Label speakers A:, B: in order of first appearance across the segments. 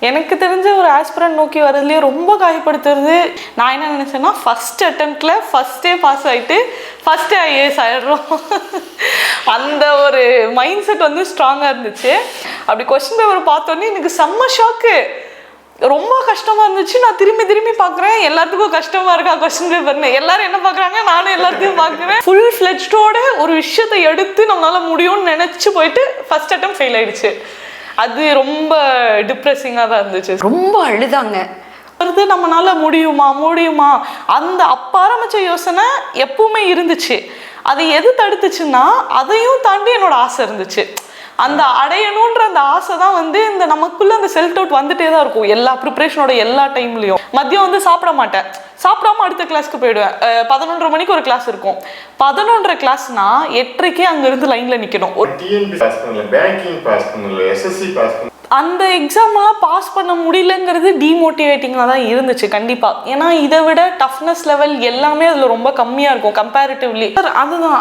A: எனக்கு தெரிஞ்ச ஒரு ஆஸ்பிரண்ட் நோக்கி வரதுலேயே ரொம்ப காயப்படுத்துறது, நான் என்ன நினச்சேன்னா ஃபஸ்ட் அட்டெம்ப்டில் ஃபஸ்ட்டே பாஸ் ஆகிட்டு ஃபஸ்ட்டே ஐஏஎஸ் ஆகிடுறோம். அந்த ஒரு மைண்ட் செட் வந்து ஸ்ட்ராங்காக இருந்துச்சு. அப்படி கொஸ்டின் பேப்பர் பார்த்தோன்னே எனக்கு செம்ம ஷாக்கு, ரொம்ப கஷ்டமாக இருந்துச்சு. நான் திரும்பி பார்க்குறேன், எல்லாத்துக்கும் கஷ்டமாக இருக்கா கொஸ்டின் பேப்பர்னு. எல்லாரும் என்ன பார்க்குறாங்க, நானும் எல்லாத்தையும் பார்க்குறேன். ஃபுல் ஃப்ளெஜ்டோட ஒரு விஷயத்தை எடுத்து நம்மளால் முடியும்னு நினச்சி போயிட்டு ஃபஸ்ட் அட்டெம்ப்ட் ஃபெயில் ஆகிடுச்சு. அது ரொம்ப டிப்ரெசிங்காக தான் இருந்துச்சு.
B: ரொம்ப அழுதாங்க.
A: வருது நம்மளால முடியுமா அந்த அப்போ ஆரம்பித்த யோசனை எப்பவுமே இருந்துச்சு. அது எது தடுத்துச்சுன்னா அதையும் தாண்டி என்னோட ஆசை இருந்துச்சு. அந்த அடையணுன்ற அந்த ஆசை தான் வந்து இந்த நமக்குள்ள அந்த செல்ஃப் டவுட் வந்துட்டே தான் இருக்கும் எல்லா ப்ரிப்ரேஷனோட எல்லா டைம்லையும். மதியம் வந்து சாப்பிட மாட்டேன், சாப்பிடாம அடுத்த கிளாஸ்க்கு போயிடுவேன். 11:30 மணிக்கு ஒரு கிளாஸ் இருக்கும். 11:30 கிளாஸ்னா 8:30 அங்கிருந்து லைன்ல நிக்கணும். அந்த எக்ஸாம்லாம் பாஸ் பண்ண முடியலங்கிறது டிமோட்டிவேட்டிங்காக தான் இருந்துச்சு கண்டிப்பாக. ஏன்னா இதை விட டஃப்னஸ் லெவல் எல்லாமே அதில் ரொம்ப கம்மியாக இருக்கும் கம்பேரிட்டிவ்லி. அதுதான்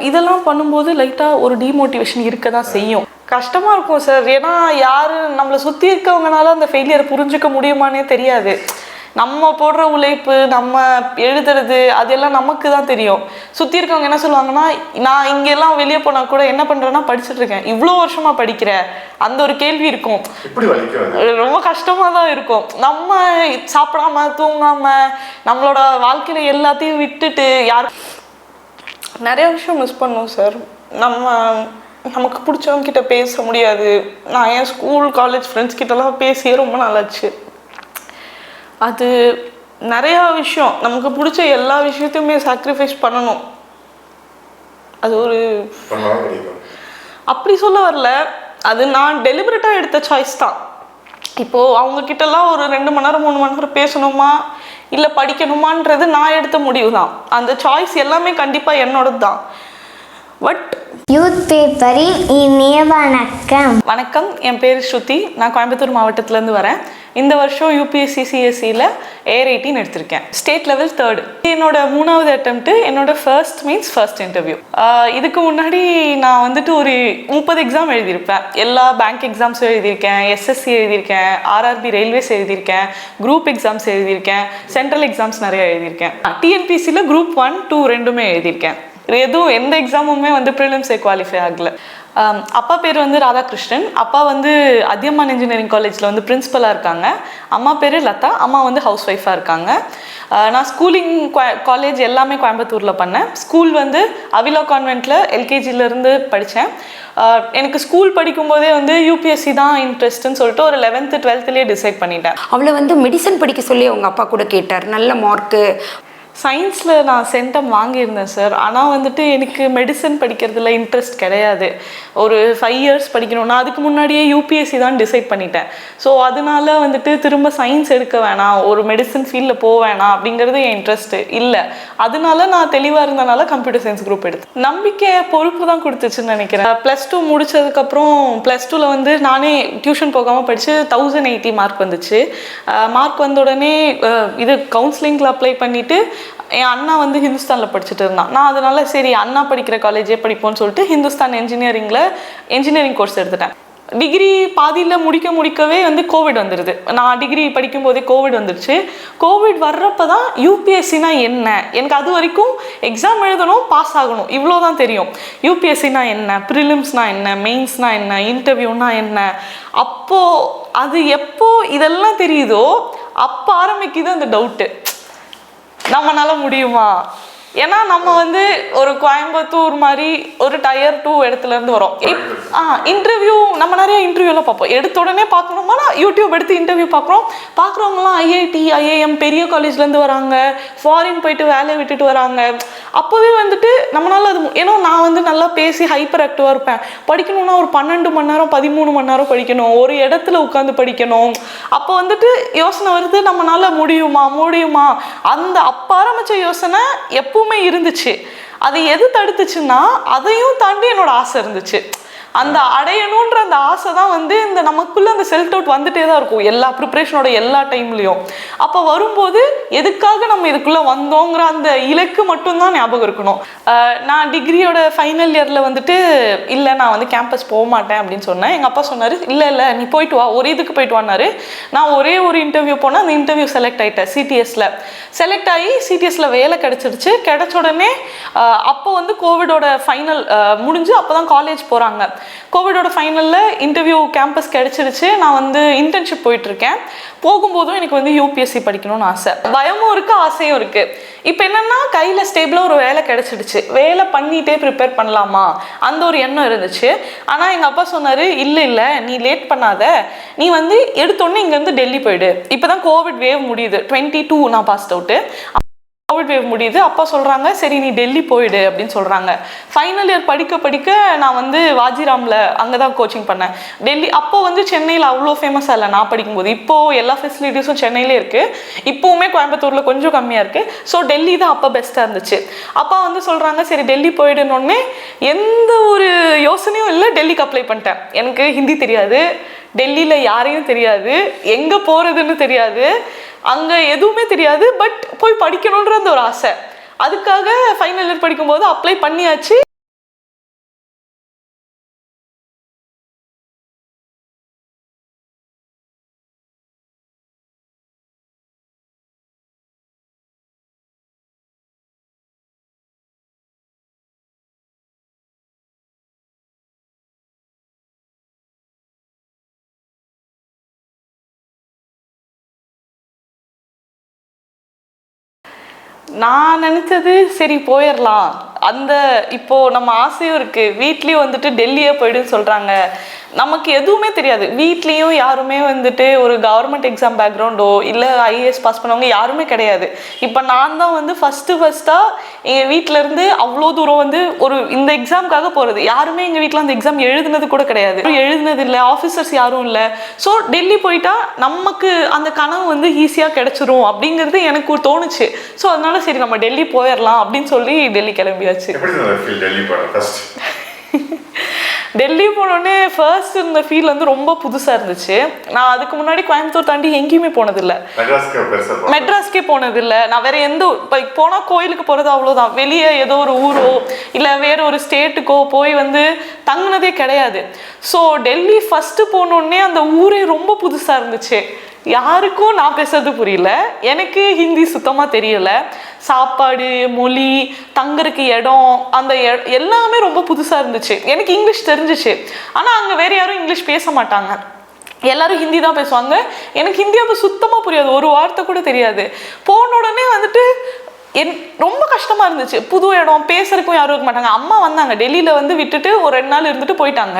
A: இதெல்லாம் பண்ணும்போது லைட்டாக ஒரு டிமோட்டிவேஷன் இருக்க தான் செய்யும். கஷ்டமாக இருக்கும் சார். ஏன்னா யார் நம்மளை சுற்றி இருக்கவங்கனால அந்த ஃபெயிலியரை புரிஞ்சுக்க முடியுமானே தெரியாது. நம்ம போடுற உழைப்பு, நம்ம எழுதுறது, அதெல்லாம் நமக்கு தான் தெரியும். சுற்றி இருக்கவங்க என்ன சொல்லுவாங்கன்னா, நான் இங்கெல்லாம் வெளியே போனால் கூட என்ன பண்ணுறேன்னா படிச்சுட்டு இருக்கேன், இவ்வளோ வருஷமாக படிக்கிற அந்த ஒரு கேள்வி இருக்கும். ரொம்ப கஷ்டமாக தான் இருக்கும். நம்ம சாப்பிடாம தூங்காமல் நம்மளோட வாழ்க்கையில் எல்லாத்தையும் விட்டுட்டு நிறைய விஷயம் மிஸ் பண்ணோம் சார். நமக்கு பிடிச்சவங்க கிட்ட பேச முடியாது. நான் என் ஸ்கூல் காலேஜ் ஃப்ரெண்ட்ஸ் கிட்டலாம் பேசியே ரொம்ப நாளாச்சு. அது நிறையா விஷயம், நமக்கு பிடிச்ச எல்லா விஷயத்தையுமே சாக்ரிஃபைஸ் பண்ணணும். அது ஒரு அப்படி சொல்ல வரல, அது நான் டெலிபரேட்டாக எடுத்த சாய்ஸ் தான். இப்போது அவங்கக்கிட்டலாம் ஒரு 2 மணி நேரம் 3 மணி நேரம் பேசணுமா இல்லை படிக்கணுமான்றது நான் எடுத்த முடிவு தான். அந்த சாய்ஸ் எல்லாமே கண்டிப்பாக என்னோடது தான். பட்
C: யூத் பேப்பரின் இனிய வணக்கம்.
A: வணக்கம், என் பேர் ஸ்ருதி. நான் கோயம்புத்தூர் மாவட்டத்துலேருந்து வரேன். இந்த வருஷம் யூபிஎஸ்சி சிஎஸ்சியில் AIR 18 எடுத்திருக்கேன். State level 3rd. என்னோட 3வது அட்டெம்ப்ட்டு என்னோட ஃபர்ஸ்ட் இன்டர்வியூ. இதுக்கு முன்னாடி நான் வந்துட்டு ஒரு 30 எக்ஸாம் எழுதியிருப்பேன். எல்லா பேங்க் எக்ஸாம்ஸும் எழுதியிருக்கேன், எஸ்எஸ்சி எழுதியிருக்கேன், ஆர்ஆர்பி ரயில்வேஸ் எழுதியிருக்கேன், குரூப் எக்ஸாம்ஸ் எழுதியிருக்கேன், சென்ட்ரல் எக்ஸாம்ஸ் நிறையா எழுதியிருக்கேன். டிஎன்பிசியில் குரூப் 1, 2 ரெண்டுமே எழுதியிருக்கேன். எதுவும் எந்த எக்ஸாமுமே வந்து ப்ரிலிம்ஸே குவாலிஃபை ஆகலை. அப்பா பேர் வந்து ராதாகிருஷ்ணன். அப்பா வந்து அதியமான் இன்ஜினியரிங் காலேஜில் வந்து பிரின்ஸிபலாக இருக்காங்க. அம்மா பேர் லதா. அம்மா வந்து ஹவுஸ் ஒய்ஃபாக இருக்காங்க. நான் ஸ்கூலிங் காலேஜ் எல்லாமே கோயம்புத்தூரில் பண்ணேன். ஸ்கூல் வந்து அவிலா கான்வென்ட்டில் எல்கேஜிலேருந்து படித்தேன். எனக்கு ஸ்கூல் படிக்கும்போதே வந்து யூபிஎஸ்சி தான் இன்ட்ரெஸ்ட்னு சொல்லிட்டு ஒரு 11th 12thலேயே டிசைட் பண்ணிட்டேன்.
B: அவளை வந்து மெடிசன் படிக்க சொல்லி அவங்க அப்பா கூட கேட்டார். நல்ல மார்க்கு.
A: சயின்ஸில் நான் சென்டம் வாங்கியிருந்தேன் சார். ஆனால் வந்துட்டு எனக்கு மெடிசன் படிக்கிறதுல இன்ட்ரெஸ்ட் கிடையாது. ஒரு 5 years படிக்கணும். நான் அதுக்கு முன்னாடியே யூபிஎஸ்சி தான் டிசைட் பண்ணிட்டேன். ஸோ அதனால வந்துட்டு திரும்ப சயின்ஸ் எடுக்க வேணாம், ஒரு மெடிசன் ஃபீல்டில் போக வேணாம் அப்படிங்கிறது என் இன்ட்ரெஸ்ட்டு இல்லை. அதனால நான் தெளிவாக இருந்தனால கம்ப்யூட்டர் சயின்ஸ் குரூப் எடுத்தேன். நம்பிக்கை பொறுப்பு தான் கொடுத்துச்சுன்னு நினைக்கிறேன். +2 முடித்ததுக்கப்புறம் +2ல் வந்து நானே டியூஷன் போகாமல் படித்து 1080 மார்க் வந்துச்சு. மார்க் வந்த உடனே இது கவுன்சிலிங்கில் அப்ளை பண்ணிவிட்டு என் அண்ணா வந்து ஹிந்துஸ்தானில் படிச்சுட்டு இருந்தான். நான் அதனால சரி அண்ணா படிக்கிற காலேஜே படிப்போன்னு சொல்லிட்டு ஹிந்துஸ்தான் இன்ஜினியரிங் கோர்ஸ் எடுத்துட்டேன். டிகிரி பாதியில் முடிக்கவே வந்து கோவிட் வந்துடுது. நான் டிகிரி படிக்கும்போதே கோவிட் வந்துடுச்சு. கோவிட் வர்றப்போ தான் யூபிஎஸ்சினா என்ன, எனக்கு அது வரைக்கும் எக்ஸாம் எழுதணும், பாஸ் ஆகணும், இவ்வளோ தான் தெரியும். யூபிஎஸ்சினா என்ன, ப்ரிலிம்ஸ்னா என்ன, மெயின்ஸ்னா என்ன, இன்டர்வியூனா என்ன. அப்போது அது எப்போ இதெல்லாம் தெரியுதோ அப்போ ஆரம்பிக்குது அந்த டவுட்டு, நம்மளால முடியுமா. ஏன்னா நம்ம வந்து ஒரு கோயம்புத்தூர் மாதிரி ஒரு Tier 2 இடத்துலேருந்து வரோம். இன்டர்வியூ நம்ம நிறைய இன்டர்வியூலாம் பார்ப்போம். எடுத்த உடனே பார்க்கணுமா, யூடியூப் எடுத்து இன்டர்வியூ பார்க்குறவங்களாம் ஐஐடி IIM பெரிய காலேஜ்லேருந்து வராங்க, ஃபாரின் போயிட்டு வேலையை விட்டுட்டு வராங்க. அப்போவே வந்துட்டு நம்மளால அது, ஏன்னா நான் வந்து நல்லா பேசி ஹைப்பர் ஆக்டிவாக இருப்பேன். படிக்கணும்னா ஒரு 12 மணி நேரம் 13 மணி நேரம் படிக்கணும், ஒரு இடத்துல உட்காந்து படிக்கணும். அப்போ வந்துட்டு யோசனை வருது, நம்மளால முடியுமா. அந்த அப்போ ஆரம்பித்த யோசனை எப்பவுமே இருந்துச்சு. அது எது தடுத்துச்சுன்னா அதையும் தாண்டி என்னோட ஆசை இருந்துச்சு. அந்த அடையணுன்ற அந்த ஆசை தான் வந்து இந்த நமக்குள்ள அந்த செல்ஃப் டவுட் வந்துட்டே தான் இருக்கும் எல்லா ப்ரிப்ரேஷனோட எல்லா டைம்லையும். அப்போ வரும்போது எதுக்காக நம்ம இதுக்குள்ளே வந்தோங்கிற அந்த இலக்கு மட்டும்தான் ஞாபகம் இருக்கணும். நான் டிகிரியோட ஃபைனல் இயரில் வந்துட்டு இல்லை நான் வந்து கேம்பஸ் போக மாட்டேன் அப்படின்னு சொன்னேன். எங்கள் அப்பா சொன்னார் இல்லை நீ போயிட்டு வா, ஒரு இதுக்கு போயிட்டு வான்னாரு. நான் ஒரே ஒரு இன்டர்வியூ போனேன். அந்த இன்டர்வியூ செலக்ட் ஆகிட்டேன். சிடிஎஸ்ல செலக்ட் ஆகி சிடிஎஸ்ல வேலை கிடைச்சிருச்சு. கிடைச்ச உடனே அப்போ வந்து கோவிடோட ஃபைனல் முடிஞ்சு அப்போ தான் காலேஜ் போகிறாங்க. கோவிடோட ஃபைனலில் இன்டர்வியூ கேம்பஸ் கிடைச்சிருச்சு. நான் வந்து இன்டர்ன்ஷிப் போயிட்டுருக்கேன். போகும்போதும் எனக்கு வந்து யூபிஎஸ்சி படிக்கணும்னு ஆசை, பயமும் இருக்குது ஆசையும் இருக்குது. இப்போ என்னென்னா கையில் ஸ்டேபிளாக ஒரு வேலை கிடைச்சிடுச்சு, வேலை பண்ணிகிட்டே ப்ரிப்பேர் பண்ணலாமா அந்த ஒரு எண்ணம் இருந்துச்சு. ஆனால் எங்கள் அப்பா சொன்னார் இல்லை நீ லேட் பண்ணாத, நீ வந்து எடுத்தோடனே இங்கேருந்து டெல்லி போயிடு. இப்போ தான் கோவிட் வேவ் முடியுது, 22 நான் பாஸ்ட் அவுட்டு, கோவிட் வேவ் முடியுது. அப்பா சொல்கிறாங்க சரி நீ டெல்லி போயிடு அப்படின்னு சொல்கிறாங்க. ஃபைனல் இயர் படிக்க நான் வந்து வாஜிராமில் அங்கே தான் கோச்சிங் பண்ணேன். டெல்லி அப்போ வந்து சென்னையில் அவ்வளோ ஃபேமஸாக இல்லை நான் படிக்கும்போது. இப்போது எல்லா ஃபெசிலிட்டிஸும் சென்னையிலே இருக்குது, இப்போவுமே கோயம்புத்தூரில் கொஞ்சம் கம்மியாக இருக்குது. ஸோ டெல்லி தான் அப்போ பெஸ்ட்டாக இருந்துச்சு. அப்பா வந்து சொல்கிறாங்க சரி டெல்லி போயிடுனோடனே எந்த ஒரு யோசனையும் இல்லை, டெல்லிக்கு அப்ளை பண்ணிட்டேன். எனக்கு ஹிந்தி தெரியாது, டெல்லியில் யாரையும் தெரியாது, எங்கே போகிறதுன்னு தெரியாது, அங்கே எதுவுமே தெரியாது. பட் போய் படிக்கணுன்ற அந்த ஒரு ஆசை, அதுக்காக ஃபைனல் இயர் படிக்கும்போது அப்ளை பண்ணியாச்சு. நான் நினச்சது சரி போயிடலாம், அந்த இப்போது நம்ம ஆசையும் இருக்குது, வீட்லேயும் வந்துட்டு டெல்லியே போய்டுன்னு சொல்கிறாங்க, நமக்கு எதுவுமே தெரியாது, வீட்லேயும் யாருமே வந்துட்டு ஒரு கவர்மெண்ட் எக்ஸாம் பேக்ரவுண்டோ இல்லை ஐஏஎஸ் பாஸ் பண்ணவங்க யாருமே கிடையாது. இப்போ நான் தான் வந்து ஃபஸ்ட்டாக எங்கள் வீட்டிலேருந்து அவ்வளோ தூரம் வந்து ஒரு இந்த எக்ஸாமுக்காக போகிறது. யாருமே எங்கள் வீட்டில் அந்த எக்ஸாம் எழுதுனது கூட கிடையாது, எழுதுனது இல்லை, ஆஃபீஸர்ஸ் யாரும் இல்லை. ஸோ டெல்லி போயிட்டா நமக்கு அந்த கனவு வந்து ஈஸியாக கிடைச்சிரும் அப்படிங்கிறது எனக்கு தோணுச்சு. ஸோ அதனால சரி நம்ம டெல்லி போயிடலாம் அப்படின்னு சொல்லி டெல்லி கிளம்பியாச்சு. டெல்லி போனோடனே ஃபர்ஸ்ட் இந்த ஃபீல் வந்து ரொம்ப புதுசாக இருந்துச்சு. நான் அதுக்கு முன்னாடி கோயம்புத்தூர் தாண்டி எங்கேயுமே போனதில்லை, மெட்ராஸ்க்கே போனதில்லை. நான் வேற எந்த இப்போ போனால் கோயிலுக்கு போகிறது அவ்வளோதான், வெளியே ஏதோ ஒரு ஊரோ இல்லை வேற ஒரு ஸ்டேட்டுக்கோ போய் வந்து தங்கினதே கிடையாது. ஸோ டெல்லி ஃபஸ்ட்டு போனோடனே அந்த ஊரே ரொம்ப புதுசாக இருந்துச்சு. யாருக்கும் நான் பேசுறது புரியல, எனக்கு ஹிந்தி சுத்தமாக தெரியல, சாப்பாடு, மொழி, தங்குறதுக்கு இடம், அந்த எல்லாமே ரொம்ப புதுசாக இருந்துச்சு. எனக்கு இங்கிலீஷ் தெரிஞ்சிச்சு, ஆனால் அங்கே வேறு யாரும் இங்கிலீஷ் பேச மாட்டாங்க, எல்லாரும் ஹிந்தி தான் பேசுவாங்க. எனக்கு ஹிந்தி அப்போ சுத்தமாக புரியாது, ஒரு வார்த்தை கூட தெரியாது. போன உடனே வந்துட்டு ரொம்ப கஷ்டமாக இருந்துச்சு. புது இடம், பேசுறதுக்கும் யாரும் இருக்க மாட்டாங்க. அம்மா வந்தாங்க டெல்லியில் வந்து விட்டுட்டு ஒரு 2 நாள் இருந்துட்டு போயிட்டாங்க.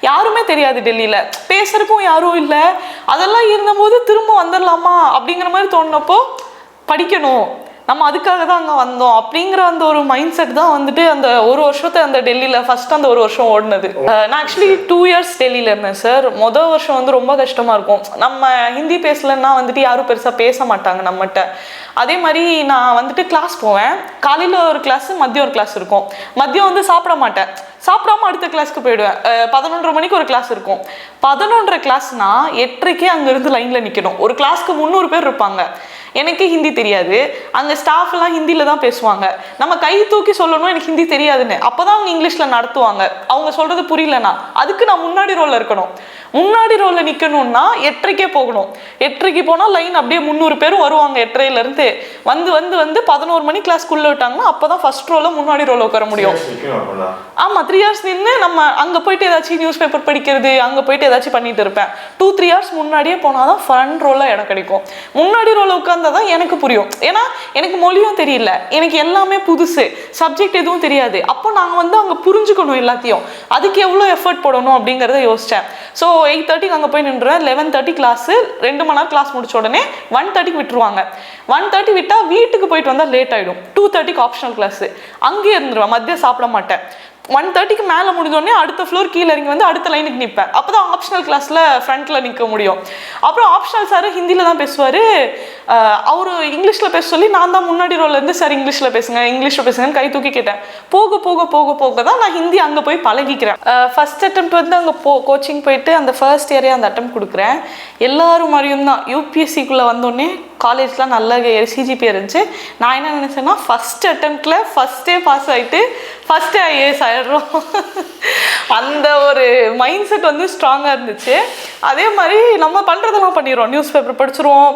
A: யாருமே தெரியாது டெல்லியில், பேசுறதுக்கும் யாரும் இல்லை. அதெல்லாம் இருந்தபோது திரும்ப வந்துடலாமா அப்படிங்கிற மாதிரி தோணுனப்போ படிக்கணும், நம்ம அதுக்காக தான் அங்கே வந்தோம் அப்படிங்கிற அந்த ஒரு மைண்ட் செட் தான் வந்துட்டு அந்த ஒரு வருஷத்தை அந்த டெல்லியில் ஃபஸ்ட்டு அந்த ஒரு வருஷம் ஓடினது. நான் ஆக்சுவலி 2 இயர்ஸ் டெல்லியில் இருந்தேன் சார். மொதல் வருஷம் வந்து ரொம்ப கஷ்டமாக இருக்கும். நம்ம ஹிந்தி பேசலன்னா வந்துட்டு யாரும் பெருசாக பேச மாட்டாங்க நம்மகிட்ட. அதே மாதிரி நான் வந்துட்டு கிளாஸ் போவேன், காலையில் ஒரு கிளாஸ், மதியம் ஒரு கிளாஸ் இருக்கும். மதியம் வந்து சாப்பிட மாட்டேன், சாப்பிடாம அடுத்த கிளாஸ்க்கு போயிடுவேன். 11:30 மணிக்கு ஒரு கிளாஸ் இருக்கும். 11:30 கிளாஸ்னா 8:30 அங்கேருந்து லைனில் நிற்கணும். ஒரு கிளாஸ்க்கு 300 பேர் இருப்பாங்க. எனக்கு ஹிந்தி தெரியாது, அங்கே ஸ்டாஃப் எல்லாம் ஹிந்தியில் தான் பேசுவாங்க. நம்ம கை தூக்கி சொல்லணும் எனக்கு ஹிந்தி தெரியாதுன்னு, அப்போ தான் அவங்க இங்கிலீஷில் நடத்துவாங்க. அவங்க சொல்கிறது புரியலன்னா அதுக்கு நான் முன்னாடி ரோலில் இருக்கணும். முன்னாடி ரோலில் நிற்கணும்னா 8:30 போகணும். 8:30 போனால் லைன் அப்படியே 300 பேரும் வருவாங்க. 8:30 வந்து வந்து வந்து 11 மணி கிளாஸ்க்குள்ளே விட்டாங்கன்னா அப்போ தான் ஃபர்ஸ்ட் ரோலில் முன்னாடி ரோலில் உட்கார முடியும். ஆமாம், 3 ஹவர்ஸ் நின்று நம்ம அங்கே போயிட்டு ஏதாச்சும் நியூஸ் பேப்பர் படிக்கிறது, அங்கே போயிட்டு ஏதாச்சும் பண்ணிட்டு இருப்பேன். 2-3 ஹவர்ஸ் முன்னாடியே போனால் தான் ஃப்ரண்ட் ரோலில் இடம் கிடைக்கும். முன்னாடி ரோலில் உட்கார்ந்தா தான் எனக்கு புரியும். ஏன்னா எனக்கு மொழியும் தெரியல, எனக்கு எல்லாமே புதுசு, சப்ஜெக்ட் எதுவும் தெரியாது. அப்போ நான் வந்து அங்கே புரிஞ்சுக்கணும் எல்லாத்தையும், அதுக்கு எவ்வளோ எஃபர்ட் போடணும் அப்படிங்கிறத யோசித்தேன். ஸோ 8:30 அங்கே போய் நின்றுவேன். 11:30 கிளாஸு, 2 மணி நேரம் கிளாஸ் முடிச்ச உடனே 1:30 விட்டுருவாங்க. 1:30 விட்டால் வீட்டுக்கு போயிட்டு வந்தால் லேட் ஆகிடும். 2:30 ஆப்ஷனல் கிளாஸு, அங்கேயே இருந்துருவேன். மதியம் சாப்பிட மாட்டேன். 1:30க்கு மேலே முடிஞ்சோடனே அடுத்த ஃப்ளோர் கீழே இறங்கி வந்து அடுத்த லைனுக்கு நிற்பேன். அப்போ தான் ஆப்ஷனல் கிளாஸில் ஃப்ரண்ட்டில் நிற்க முடியும். அப்புறம் ஆப்ஷனல் சார் ஹிந்தியில் தான் பேசுவார். அவர் இங்கிலீஷில் பேச சொல்லி நான் தான் முன்னாடி ரோலேருந்து சார் இங்கிலீஷில் பேசுங்கன்னு கை தூக்கி கேட்டேன். போக போக போக போக தான் நான் ஹிந்தி அங்கே போய் பழகிக்கிறேன். ஃபர்ஸ்ட் அட்டெம்ப்ட் வந்து அங்கே கோச்சிங் போயிட்டு அந்த ஃபர்ஸ்ட் இயரே அந்த அட்டெம்ப்ட் கொடுக்குறேன். எல்லாரும் மாதிரியும் தான் யூபிஎஸ்சிக்குள்ளே வந்தோடனே காலேஜ்லாம் நல்ல சிஜிபி இருந்துச்சு. நான் என்ன நினச்சேன்னா ஃபஸ்ட் அட்டெம்ப்டில் ஃபஸ்ட்டே பாஸ் ஆகிட்டு ஃபஸ்ட்டே ஐஏஎஸ் ஆகிடுறோம். அந்த ஒரு மைண்ட் செட் வந்து ஸ்ட்ராங்காக இருந்துச்சு. அதே மாதிரி நம்ம பண்ணுறதெல்லாம் பண்ணிடுறோம். நியூஸ் பேப்பர் படிச்சிருவோம்,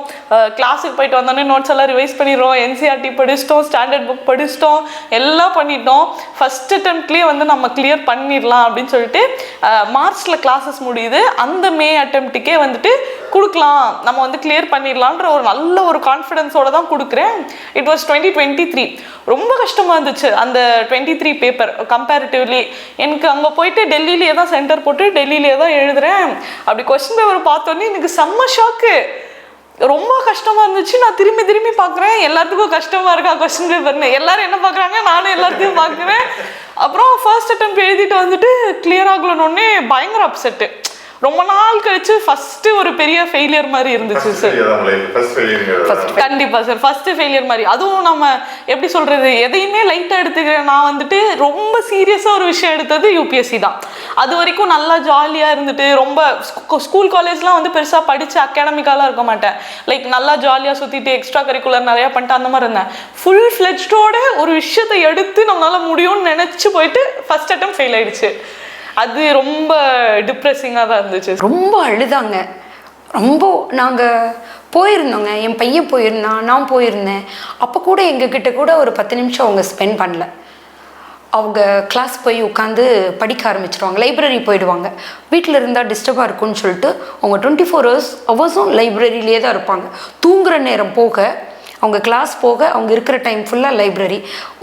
A: கிளாஸுக்கு போயிட்டு வந்தோடனே நோட்ஸ் எல்லாம் ரிவைஸ் பண்ணிடுறோம், என்சிஆர்டி படிச்சிட்டோம், ஸ்டாண்டர்ட் புக் படிச்சிட்டோம், எல்லாம் பண்ணிட்டோம். ஃபஸ்ட் அட்டெம்ப்ட்லேயே வந்து நம்ம கிளியர் பண்ணிடலாம் அப்படின்னு சொல்லிட்டு மார்ச்சில் கிளாஸஸ் முடியுது. அந்த மே அட்டெம்ப்ட்டுக்கே வந்துட்டு கொடுக்கலாம், நம்ம வந்து கிளியர் பண்ணிடலான்ற ஒரு நல்ல ஒரு கான்ஃபிடென்ஸோட தான் கொடுக்குறேன். It was 2023. ரொம்ப கஷ்டமாக இருந்துச்சு அந்த 23 பேப்பர் கம்பேரிட்டிவ்லி. எனக்கு அங்கே போயிட்டு டெல்லியிலே தான் சென்டர் போட்டு டெல்லியிலே தான் எழுதுறேன். அப்படி கொஸ்டின் பேப்பர் பார்த்தோன்னே எனக்கு செம்ம ஷாக்கு, ரொம்ப கஷ்டமாக இருந்துச்சு. நான் திரும்பி பார்க்குறேன், எல்லாத்துக்கும் கஷ்டமாக இருக்கா கொஸ்டின் பேப்பர்னு. எல்லாரும் என்ன பார்க்குறாங்க, நானும் எல்லாத்தையும் பார்க்குறேன். அப்புறம் ஃபர்ஸ்ட் அட்டெம்ப்ட் எழுதிட்டு வந்துட்டு கிளியர் ஆகலன்னொடனே பயங்கர அப்செட்டு. ரொம்ப நாள் கழிச்சு ஃபர்ஸ்ட் ஒரு பெரிய ஃபெயிலியர் மாதிரி இருந்துச்சு சார். கண்டிப்பா சார், ஃபர்ஸ்ட் ஃபெயிலியர் மாதிரி. அதுவும் நம்ம எப்படி சொல்றது, எதையுமே லைட்டா எடுத்துக்கிறேன். நான் வந்துட்டு ரொம்ப சீரியஸா ஒரு விஷயம் எடுத்தது யூபிஎஸ்சி தான். அது வரைக்கும் நல்லா ஜாலியா இருந்துட்டு, ரொம்ப ஸ்கூல் காலேஜ்லாம் வந்து பெருசா படிச்சு அகாடமிக்காலாம் இருக்க மாட்டேன். லைக் நல்லா ஜாலியா சுத்திட்டு எக்ஸ்ட்ரா கரிக்குலர் நிறைய பண்ணிட்டு அந்த மாதிரி இருந்தேன். ஃபுல் ஃபிளெஜ்டோட ஒரு விஷயத்தை எடுத்து நம்மளால முடியும்னு நினைச்சு போயிட்டு ஃபர்ஸ்ட் அட்டெம்ப்ட் ஃபெயில் ஆயிடுச்சு. அது ரொம்ப டிப்ரெசிங்காக தான் இருந்துச்சு.
B: ரொம்ப அழுதாங்க. ரொம்ப நாங்கள் போயிருந்தோங்க, என் பையன் போயிருந்தான், நான் போயிருந்தேன். அப்போ கூட எங்ககிட்ட கூட ஒரு 10 நிமிஷம் அவங்க ஸ்பெண்ட் பண்ணல. அவங்க கிளாஸ் போய் உட்காந்து படிக்க ஆரம்பிச்சிடுவாங்க, லைப்ரரி போயிடுவாங்க. வீட்டில் இருந்தால் டிஸ்டர்பாக இருக்கும்னு சொல்லிட்டு அவங்க 24 ஹவர்ஸும் லைப்ரரியிலே தான் இருப்பாங்க. தூங்குகிற நேரம் போக, அவங்க கிளாஸ் போக, அவங்க இருக்கிற டைம் ஃபுல்லாக லைப்ரரி.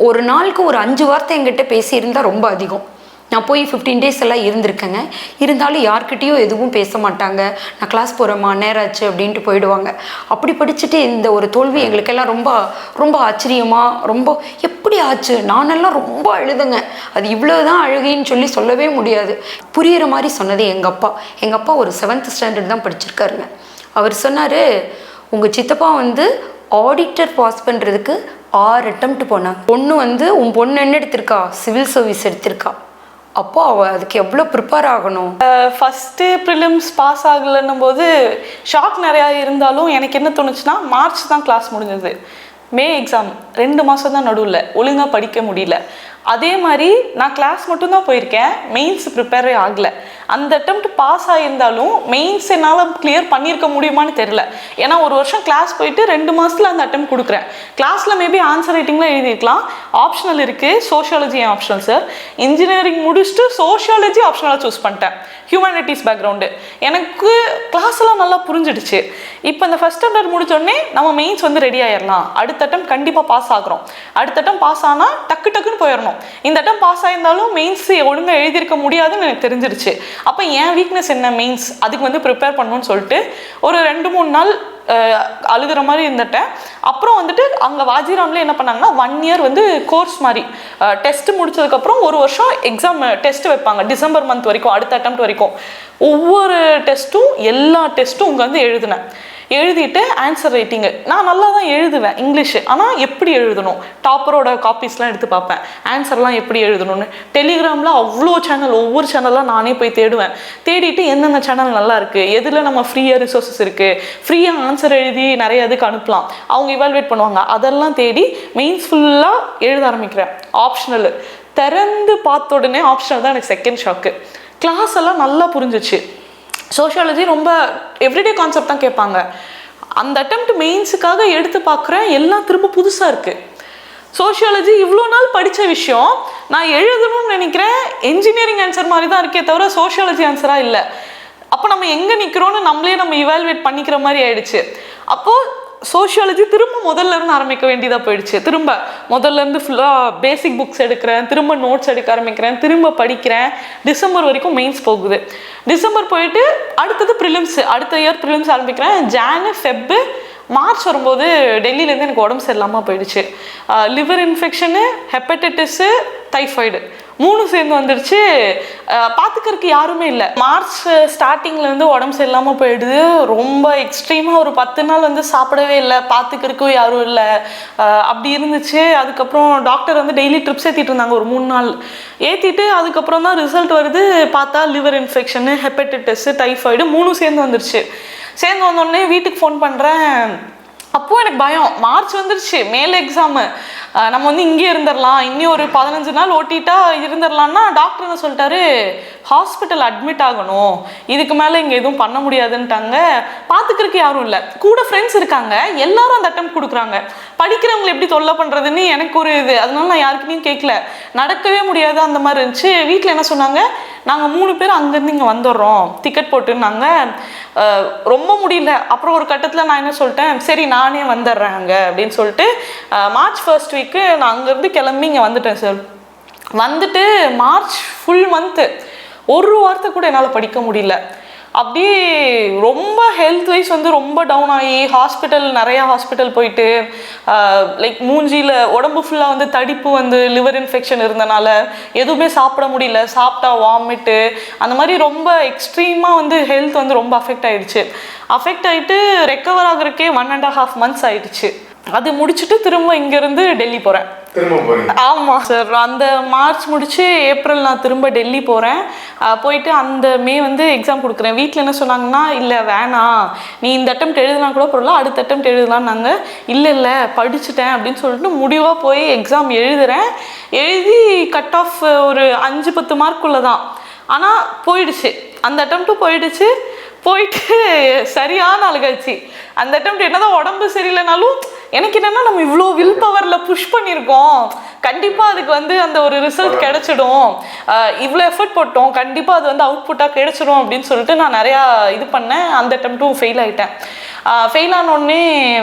B: ஒரு நாளுக்கு ஒரு 5 வார்த்தை என்கிட்ட பேசியிருந்தால் ரொம்ப அதிகம். நான் போய் 15 டேஸ் எல்லாம் இருந்திருக்கேங்க. இருந்தாலும் யார்கிட்டையும் எதுவும் பேச மாட்டாங்க. நான் கிளாஸ் போகிறேம்மா, நேராச்சு அப்படின்ட்டு போயிடுவாங்க. அப்படி படிச்சுட்டு இந்த ஒரு தோல்வி எங்களுக்கெல்லாம் ரொம்ப ரொம்ப ஆச்சரியமாக, ரொம்ப எப்படி ஆச்சு, நானெல்லாம் ரொம்ப அழுதுங்க. அது இவ்வளோதான் அழுகைன்னு சொல்லவே முடியாது. புரிகிற மாதிரி சொன்னது எங்கள் அப்பா ஒரு 7th ஸ்டாண்டர்ட் தான் படிச்சிருக்காருங்க. அவர் சொன்னார், உங்கள் சித்தப்பா வந்து ஆடிட்டர் பாஸ் பண்ணுறதுக்கு 6 அட்டெம்ப்ட் போனாங்க. பொண்ணு வந்து உன் பொண்ணு என்ன எடுத்திருக்கா, சிவில் சர்வீஸ் எடுத்திருக்கா. அப்போ அவள் அதுக்கு எவ்வளோ ப்ரிப்பேர் ஆகணும்.
A: ஃபஸ்ட்டு ப்ரிலிம்ஸ் பாஸ் ஆகலைன்னும் போது ஷாக் நிறையா இருந்தாலும் எனக்கு என்ன தோணுச்சுன்னா, மார்ச் தான் கிளாஸ் முடிஞ்சது, மே எக்ஸாம் 2 மாதம் தான் நடுவில், ஒழுங்காக படிக்க முடியல. அதே மாதிரி நான் கிளாஸ் மட்டும்தான் போயிருக்கேன், மெயின்ஸ் ப்ரிப்பேரே ஆகலை. அந்த அட்டெம்ப்ட் பாஸ் ஆகியிருந்தாலும் மெயின்ஸ் என்னால் கிளியர் பண்ணியிருக்க முடியுமான்னு தெரில. ஏன்னா ஒரு வருஷம் கிளாஸ் போயிட்டு 2 மாதத்தில் அந்த அட்டெம்ப்ட் கொடுக்குறேன். கிளாஸில் மேபி ஆன்சர் ரைட்டிங்லாம் எழுதியிருக்கலாம், ஆப்ஷனல் இருக்குது. Sociology optional sir. இன்ஜினியரிங் முடிச்சுட்டு சோஷியாலஜி ஆப்ஷனலாக சூஸ் பண்ணிட்டேன், ஹியூமனிட்டிஸ் பேக்ரவுண்டு. எனக்கு கிளாஸ் எல்லாம் நல்லா புரிஞ்சிடுச்சு. இப்போ இந்த ஃபஸ்ட் அட்டெம்ப்ட் முடிச்சோடனே நம்ம மெயின்ஸ் வந்து ரெடி ஆயிடலாம், அடுத்த அட்டெம்ப்ட் கண்டிப்பாக பாஸ் ஆகிறோம், அடுத்த அட்டெம்ப்ட் பாஸ் ஆனால் டக்குன்னு போயிடணும். இந்த அட்டெம்ப்ட் பாஸ் ஆயிருந்தாலும் மெயின்ஸ் ஒழுங்காக எழுதியிருக்க முடியாதுன்னு எனக்கு தெரிஞ்சிருச்சு. அப்போ என் வீக்னஸ் என்ன, மெயின்ஸ், அதுக்கு வந்து ப்ரிப்பேர் பண்ணணும்னு சொல்லிட்டு ஒரு 2-3 நாள் அழுகிற மாதிரி இருந்துட்டேன். அப்புறம் வந்துட்டு அங்கே வாஜிராமில் என்ன பண்ணாங்கன்னா 1 இயர் வந்து கோர்ஸ் மாதிரி டெஸ்ட் முடிச்சதுக்கப்புறம் 1 வருஷம் எக்ஸாம் டெஸ்ட் வைப்பாங்க, டிசம்பர் மந்த் வரைக்கும், அடுத்த அட்டெம்ப்ட் வரைக்கும். ஒவ்வொரு டெஸ்ட்டும், எல்லா டெஸ்ட்டும் இங்கே வந்து எழுதினேன். எழுதிட்டு ஆன்சர் ரைட்டிங்கு நான் நல்லா தான் எழுதுவேன் இங்கிலீஷு. ஆனால் எப்படி எழுதணும், டாப்பரோட காப்பீஸ்லாம் எடுத்து பார்ப்பேன், ஆன்சர்லாம் எப்படி எழுதணும்னு. டெலிகிராமில் அவ்வளோ சேனல், ஒவ்வொரு சேனலாக நானே போய் தேடுவேன். தேடிட்டு எந்தெந்த சேனல் நல்லா இருக்குது, எதில் நம்ம ஃப்ரீயாக ரிசோர்ஸஸ் இருக்குது, ஃப்ரீயாக ஆன்சர் எழுதி நிறைய இதுக்கு அனுப்பலாம், அவங்க இவால்வேட் பண்ணுவாங்க, அதெல்லாம் தேடி மெயின்ஸ் ஃபுல்லாக எழுத ஆரம்பிக்கிறேன். ஆப்ஷனல் திறந்து பார்த்த உடனே ஆப்ஷனல் தான் எனக்கு செகண்ட் ஷாக்கு. கிளாஸ் எல்லாம் நல்லா புரிஞ்சிச்சு. சோஷியாலஜி ரொம்ப எவ்ரிடே கான்செப்ட் தான் கேட்பாங்க. அந்த அட்டெம்ப்ட் மெயின்ஸுக்காக எடுத்து பார்க்குறேன், எல்லாம் திரும்ப புதுசாக இருக்குது. சோஷியாலஜி இவ்வளோ நாள் படித்த விஷயம் நான் எழுதணும்னு நினைக்கிறேன், என்ஜினியரிங் ஆன்சர் மாதிரி தான் இருக்கே தவிர சோஷியாலஜி ஆன்சராக இல்லை. அப்போ நம்ம எங்கே நிற்கிறோன்னு நம்ம இவால்வேட் பண்ணிக்கிற மாதிரி ஆயிடுச்சு. அப்போது சோஷியாலஜி திரும்ப முதல்ல இருந்து ஆரம்பிக்க வேண்டியதாக போயிடுச்சு. திரும்ப முதல்ல இருந்து ஃபுல்லாக பேசிக் புக்ஸ் எடுக்கிறேன், திரும்ப நோட்ஸ் எடுக்க ஆரம்பிக்கிறேன், திரும்ப படிக்கிறேன். டிசம்பர் வரைக்கும் மெயின்ஸ் போகுது. டிசம்பர் போயிட்டு அடுத்தது ப்ரிலிம்ஸ், அடுத்த இயர் ப்ரிலிம்ஸ் ஆரம்பிக்கிறேன். ஜானு ஃபெப்பு மார்ச் வரும்போது டெல்லியிலேருந்து எனக்கு உடம்பு சரியில்லாமல் போயிடுச்சு. லிவர் இன்ஃபெக்ஷனு, ஹெப்படைட்டிஸு, டைஃபாய்டு 3 சேர்ந்து வந்துடுச்சு. பார்த்துக்கிறதுக்கு யாருமே இல்லை. மார்ச் ஸ்டார்டிங்கில் வந்து உடம்பு சரியில்லாமல் போயிடுது. ரொம்ப எக்ஸ்ட்ரீமாக ஒரு 10 நாள் வந்து சாப்பிடவே இல்லை, பார்த்துக்கிறதுக்கும் யாரும் இல்லை, அப்படி இருந்துச்சு. அதுக்கப்புறம் டாக்டர் வந்து டெய்லி ட்ரிப்ஸ் ஏற்றிட்டு இருந்தாங்க ஒரு 3 நாள். ஏற்றிட்டு அதுக்கப்புறம் தான் ரிசல்ட் வருது. பார்த்தா லிவர் இன்ஃபெக்ஷனு, ஹெப்படைட்டிஸ், டைஃபாய்டு 3 சேர்ந்து வந்துடுச்சு. சேர்ந்து வந்தோடனே வீட்டுக்கு ஃபோன் பண்ணுறேன். அப்போது எனக்கு பயம். மார்ச் வந்துருச்சு, மேலே எக்ஸாமு, நம்ம வந்து இங்கே இருந்துடலாம், இன்னும் ஒரு 15 நாள் ஓட்டிட்டா இருந்துடலான்னா டாக்டர் என்ன சொல்லிட்டாரு, ஹாஸ்பிட்டல் அட்மிட் ஆகணும், இதுக்கு மேலே இங்கே எதுவும் பண்ண முடியாதுன்ட்டாங்க. பார்த்துக்கிறதுக்கு யாரும் இல்லை. கூட ஃப்ரெண்ட்ஸ் இருக்காங்க, எல்லாரும் அந்த அட்டெம்ப்ட் கொடுக்குறாங்க. படிக்கிறவங்களை எப்படி தொல்லை பண்ணுறதுன்னு எனக்கு ஒரு இது. அதனால நான் யாருக்குமே கேட்கல, நடக்கவே முடியாது அந்த மாதிரி இருந்துச்சு. வீட்டில் என்ன சொன்னாங்க, நாங்கள் 3 பேர் அங்கேருந்து இங்கே வந்துடுறோம், டிக்கெட் போட்டுருந்தாங்க. ரொம்ப முடியல. அப்புறம் ஒரு கட்டத்தில் நான் என்ன சொல்லிட்டேன், சரி நானே வந்துடுறேன் அங்கே அப்படின்னு சொல்லிட்டு மார்ச் 1st வீக்கு நான் அங்கேருந்து கிளம்பி இங்கே வந்துட்டேன் சார். வந்துட்டு மார்ச் ஃபுல் மந்த்து ஒரு வாரத்தை கூட என்னால் படிக்க முடியல. அப்படியே ரொம்ப ஹெல்த் வைஸ் வந்து ரொம்ப டவுன் ஆகி நிறையா ஹாஸ்பிட்டல் போயிட்டு, லைக் மூஞ்சியில் உடம்பு ஃபுல்லாக வந்து தடிப்பு வந்து லிவர் இன்ஃபெக்ஷன் இருந்தனால எதுவுமே சாப்பிட முடியல, சாப்பிட்டா வாமிட்டு, அந்த மாதிரி ரொம்ப எக்ஸ்ட்ரீமாக வந்து ஹெல்த் வந்து ரொம்ப அஃபெக்ட் ஆகிடுச்சு. அஃபெக்ட் ஆகிட்டு ரெக்கவர் ஆகுறதுக்கே 1.5 months ஆயிடுச்சு. அது முடிச்சுட்டு திரும்ப இங்கேருந்து டெல்லி போகிறேன். ஆமாம் சார். அந்த மார்ச் முடிச்சு ஏப்ரல் நான் திரும்ப டெல்லி போகிறேன். போயிட்டு அந்த மே வந்து எக்ஸாம் கொடுக்குறேன். வீட்டில் என்ன சொன்னாங்கன்னா, இல்லை வேணாம், நீ இந்த அட்டெம்ப்ட் எழுதினா கூட பரவாயில்ல, அடுத்த அட்டெம்ப்ட் எழுதலான்னாங்க. இல்லை படிச்சுட்டேன் அப்படின்னு சொல்லிட்டு முடிவாக போய் எக்ஸாம் எழுதுகிறேன். எழுதி கட் ஆஃப் ஒரு 5-10 மார்க்குள்ளே தான். ஆனால் போயிடுச்சு, அந்த அட்டெம்ப்ட்டும் போயிடுச்சு. போயிட்டு சரியான அழுகாச்சு. அந்த அட்டெம்ப்ட் என்னதான் உடம்பு சரியில்லைனாலும் எனக்கு என்னென்னா, நம்ம இவ்வளோ வில் பவரில் புஷ் பண்ணியிருக்கோம், கண்டிப்பாக அதுக்கு வந்து அந்த ஒரு ரிசல்ட் கிடச்சிடும், இவ்வளோ எஃபர்ட் போட்டோம், கண்டிப்பாக அது வந்து அவுட்புட்டாக கிடச்சிடும் அப்படின்னு சொல்லிட்டு நான் நிறையா இது பண்ணேன். அந்த அட்டெம்ப்ட்டும் ஃபெயில் ஆகிட்டேன். ஃபெயில் ஆனோடனே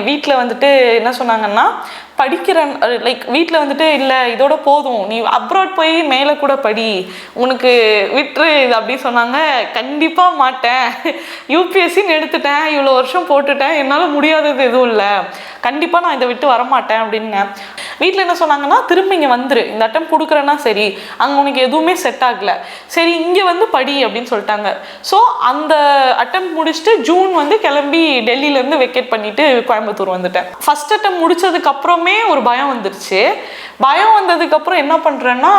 A: வீட்டில் வந்துட்டு என்ன சொன்னாங்கன்னா, படிக்கிறேன் லைக் வீட்டில் வந்துட்டு இல்லை இதோட போதும், நீ அப்ராட் போய் மேலே கூட படி, உனக்கு விட்டுரு இது அப்படி சொன்னாங்க. கண்டிப்பாக மாட்டேன், யூபிஎஸ்சின்னு எடுத்துட்டேன், இவ்வளோ வருஷம் போட்டுட்டேன், என்னால் முடியாதது எதுவும் இல்லை, கண்டிப்பாக நான் இதை விட்டு வரமாட்டேன் அப்படின்னு. வீட்டில் என்ன சொன்னாங்கன்னா, திரும்ப இங்கே வந்துரு, இந்த அட்டெம்ப்ட் கொடுக்குறேன்னா சரி, அங்கே உனக்கு எதுவுமே செட் ஆகலை, சரி இங்கே வந்து படி அப்படின்னு சொல்லிட்டாங்க. ஸோ அந்த அட்டெம்ப்ட் முடிச்சுட்டு ஜூன் வந்து கிளம்பி டெல்லியிலேருந்து வெக்கேட் பண்ணிவிட்டு கோயம்புத்தூர் வந்துட்டேன். ஃபஸ்ட் அட்டெம்ப்ட் முடிச்சதுக்கப்புறமே ஒரு பயம் வந்துருச்சு. பயம் வந்ததுக்கப்புறம் என்ன பண்ணுறேன்னா,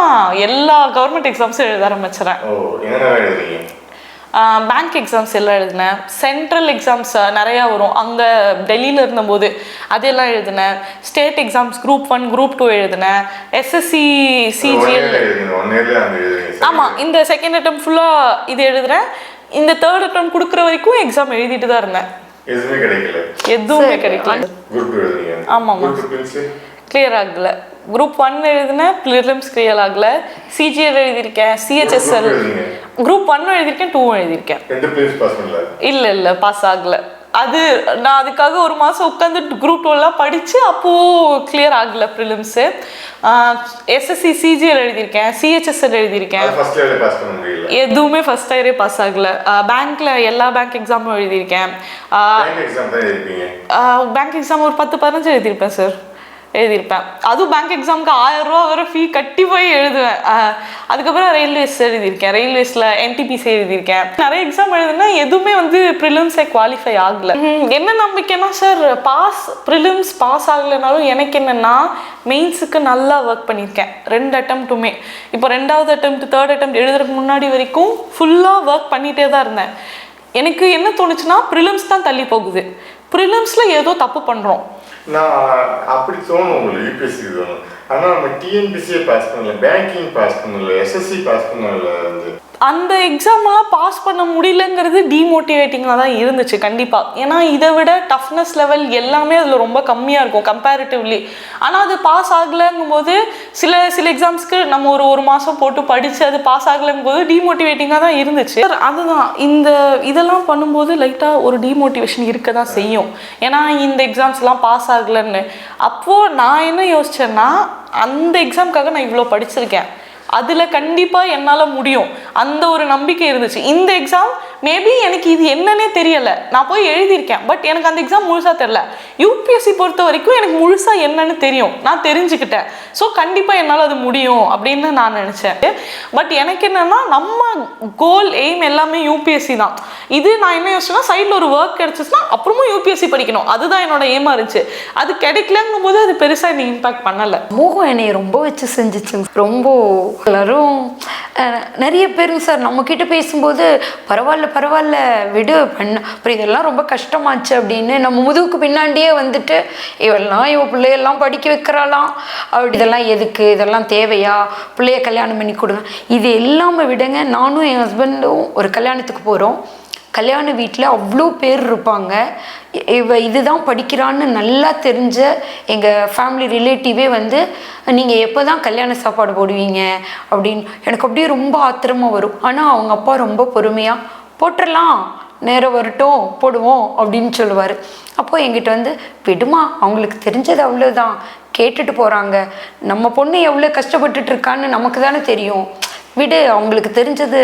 A: எல்லா கவர்மெண்ட் எக்ஸாம்ஸும் எழுத ஆரம்பிச்சிடறேன். பேங்க் எக்ஸாம்ஸ் எல்லாம் எழுதினேன். சென்ட்ரல் எக்ஸாம்ஸ் நிறையா வரும் அங்கே டெல்லியில் இருந்தபோது, அதெல்லாம் எழுதினேன். ஸ்டேட் எக்ஸாம்ஸ் Group 1 Group 2 எழுதினேன். SSC CGL. ஆமாம், இந்த செகண்ட் அட்டெம்ப்ட் ஃபுல்லாக இது எழுதுறேன். இந்த தேர்ட் அட்டெம்ப்ட் கொடுக்குற வரைக்கும் எக்ஸாம் எழுதிட்டு தான் இருந்தேன். எதுவுமே கிடைக்கல. ஆமாம், கிளியர் ஆகலை. Group 1 எழுதினேன், ப்ரிலிம்ஸ் கிளியர் ஆகலை. CGL எழுதியிருக்கேன், CHSL Group 1 எழுதியிருக்கேன், 2 எழுதியிருக்கேன். இல்லை பாஸ் ஆகலை. அது நான் அதுக்காக ஒரு மாதம் உட்காந்து Group 2 படித்து அப்போது கிளியர் ஆகலை ப்ரிலிம்ஸு. SSC CGL எழுதியிருக்கேன், CHSL எழுதியிருக்கேன், எதுவுமே ஃபஸ்ட் இயரே பாஸ் ஆகலை. பேங்க்கில் எல்லா பேங்க் எக்ஸாமும் எழுதியிருக்கேன். பேங்க் எக்ஸாம் ஒரு 10-15 எழுதியிருப்பேன் சார், எழுதியிருப்பேன். அதுவும் பேங்க் எக்ஸாமுக்கு 1000 ரூபா வரை ஃபீ கட்டி போய் எழுதுவேன். அதுக்கப்புறம் ரயில்வேஸ் எழுதியிருக்கேன், ரயில்வேஸில் NTPC எழுதியிருக்கேன். நிறைய எக்ஸாம் எழுதுனா எதுவுமே வந்து ப்ரிலிம்ஸை குவாலிஃபை ஆகலை. என்ன நம்பிக்கைன்னா சார், ப்ரிலிம்ஸ் பாஸ் ஆகலைனாலும் எனக்கு என்னென்னா, மெயின்ஸுக்கு நல்லா ஒர்க் பண்ணியிருக்கேன் 2 அட்டெம்ப்ட்டுமே. இப்போ 2வது அட்டெம்ப்ட் 3rd அட்டெம்ப்ட் எழுதுறதுக்கு முன்னாடி வரைக்கும் ஃபுல்லாக ஒர்க் பண்ணிகிட்டே தான் இருந்தேன். எனக்கு என்ன தோணுச்சுன்னா, ப்ரிலிம்ஸ் தான் தள்ளி போகுது, ப்ரிலிம்ஸில் ஏதோ தப்பு பண்ணுறோம்.
D: நான் அப்படி தோணும் உங்களுக்கு, யூபிஎஸ்சி தோணும். ஆனால் நம்ம டிஎன்பிசியை பாஸ் பண்ணல, பேங்கிங் பாஸ் பண்ணல, SSC பாஸ் பண்ணல.
A: அந்த எக்ஸாம்லாம் பாஸ் பண்ண முடியலங்கிறது டிமோட்டிவேட்டிங்காக தான் இருந்துச்சு கண்டிப்பாக. ஏன்னா இதை விட டஃப்னஸ் லெவல் எல்லாமே அதில் ரொம்ப கம்மியாக இருக்கும் கம்பேரிட்டிவ்லி. ஆனால் அது பாஸ் ஆகலைங்கும் போது சில எக்ஸாம்ஸ்க்கு நம்ம ஒரு மாதம் போட்டு படித்து அது பாஸ் ஆகலைங்கும் போது டிமோட்டிவேட்டிங்காக தான் இருந்துச்சு. அதுதான் இதெல்லாம் பண்ணும்போது லைட்டாக ஒரு டிமோட்டிவேஷன் இருக்க தான் செய்யும். ஏன்னா இந்த எக்ஸாம்ஸ்லாம் பாஸ் ஆகலைன்னு. அப்போது நான் என்ன யோசிச்சேன்னா, அந்த எக்ஸாமுக்காக நான் இவ்வளோ படிச்சிருக்கேன், அதில் கண்டிப்பாக என்னால் முடியும், அந்த ஒரு நம்பிக்கை இருந்துச்சு. இந்த எக்ஸாம் மேபி எனக்கு இது என்னன்னே தெரியலை, நான் போய் எழுதியிருக்கேன், பட் எனக்கு அந்த எக்ஸாம் முழுசாக தெரில. யூபிஎஸ்சி பொறுத்த வரைக்கும் எனக்கு முழுசாக என்னன்னு தெரியும், நான் தெரிஞ்சுக்கிட்டேன். ஸோ கண்டிப்பாக என்னால் அது முடியும் அப்படின்னு நான் நினச்சேன். பட் எனக்கு என்னென்னா நம்ம கோல் எய்ம் எல்லாமே யூபிஎஸ்சி தான். இது நான் என்ன யோசிச்சேன்னா சைடில் ஒரு ஒர்க் கிடச்சிச்சுன்னா அப்புறமும் யூபிஎஸ்சி படிக்கணும், அதுதான் என்னோட எய்மாக இருந்துச்சு. அது கிடைக்கலங்கும் போது அது பெருசாக என்னை இம்பாக்ட் பண்ணலை.
B: சமூகம் என்னை ரொம்ப வச்சு செஞ்சிச்சுங்க. ரொம்ப எல்லாரும் நிறைய பேருங்க சார் நம்மக்கிட்ட பேசும்போது பரவாயில்ல விடு பண்ண, அப்புறம் இதெல்லாம் ரொம்ப கஷ்டமாச்சு அப்படின்னு நம்ம முதுகுக்கு பின்னாண்டியே வந்துட்டு இவ பிள்ளையெல்லாம் படிக்க வைக்கிறாளாம், அப்படி இதெல்லாம் எதுக்கு, இதெல்லாம் தேவையா, பிள்ளைய கல்யாணம் பண்ணி கொடுங்க, இது எல்லாமே விடுங்க. நானும் என் ஹஸ்பண்டும் ஒரு கல்யாணத்துக்கு போகிறோம். கல்யாண வீட்டில் அவ்வளோ பேர் இருப்பாங்க. இதுதான் படிக்கிறான்னு நல்லா தெரிஞ்ச எங்கள் ஃபேமிலி ரிலேட்டிவே வந்து நீங்கள் எப்போ தான் கல்யாண சாப்பாடு போடுவீங்க அப்படின்னு எனக்கு அப்படியே ரொம்ப ஆத்திரமாக வரும். ஆனால் அவங்க அப்பா ரொம்ப பொறுமையாக போட்டுடலாம், நேரம் வரட்டும் போடுவோம் அப்படின்னு சொல்லுவார். அப்போது எங்கிட்ட வந்து விடுமா, அவங்களுக்கு தெரிஞ்சது அவ்வளோதான், கேட்டுட்டு போகிறாங்க, நம்ம பொண்ணு எவ்வளோ கஷ்டப்பட்டுட்டு இருக்கான்னு நமக்கு தானே தெரியும், விடு அவங்களுக்கு தெரிஞ்சது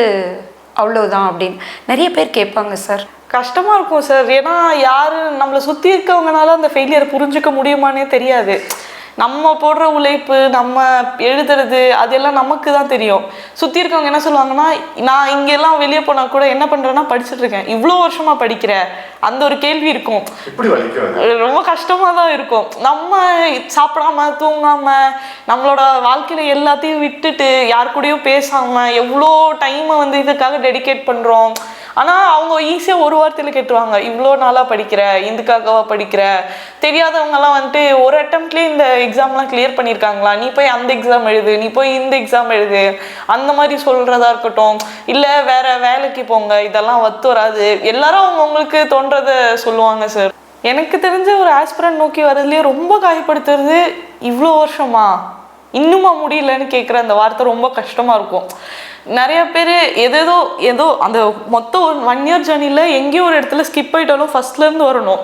B: அவ்வளோதான் அப்படின்னு நிறைய பேர் கேட்பாங்க சார்.
A: கஷ்டமாக இருக்கும் சார். ஏன்னா யார் நம்மளை சுற்றி இருக்கவங்கனால அந்த ஃபெயிலியரை புரிஞ்சுக்க முடியுமானே தெரியாது. நம்ம போடுற உழைப்பு, நம்ம எழுதுறது, அதெல்லாம் நமக்கு தான் தெரியும். சுற்றி இருக்கவங்க என்ன சொல்லுவாங்கன்னா, நான் இங்கெல்லாம் வெளியே போனால் கூட என்ன பண்ணுறேன்னா படிச்சுட்டு இருக்கேன், இவ்வளோ வருஷமாக படிக்கிற, அந்த ஒரு கேள்வி இருக்கும். ரொம்ப கஷ்டமாக தான் இருக்கும். நம்ம சாப்பிடாம தூங்காமல் நம்மளோட வாழ்க்கையில் எல்லாத்தையும் விட்டுட்டு யார் கூடயும் பேசாமல் எவ்வளோ டைமை வந்து இதுக்காக டெடிகேட் பண்ணுறோம். ஆனால் அவங்க ஈஸியாக ஒரு வார்த்தையில் கேட்டுருவாங்க, இவ்வளோ நாளாக படிக்கிற, இதுக்காகவா படிக்கிற, தெரியாதவங்கலாம் வந்துட்டு ஒரு அட்டம்ப்ட்லேயே இந்த எக்ஸாம்லாம் கிளியர் பண்ணியிருக்காங்களா, நீ போய் அந்த எக்ஸாம் எழுது, நீ போய் இந்த எக்ஸாம் எழுது, அந்த மாதிரி சொல்கிறதா இருக்கட்டும். இல்லை வேற வேலைக்கு போங்க, இதெல்லாம் ஒத்து வராது, எல்லாரும் அவங்கவுங்களுக்கு தோன்றதை சொல்லுவாங்க சார். எனக்கு தெரிஞ்ச ஒரு ஆஸ்பிரண்ட் நோக்கி வரதுலேயே ரொம்ப காயப்படுத்துறது, இவ்வளோ வருஷமா இன்னுமா முடியலன்னு கேட்குற அந்த வார்த்தை ரொம்ப கஷ்டமாக இருக்கும். நிறைய பேர் ஏதோ அந்த மொத்தம் ஒரு 1 இயர் ஜர்னியில் எங்கேயோ ஒரு இடத்துல ஸ்கிப் ஆகிட்டாலும் ஃபஸ்ட்லேருந்து வரணும்.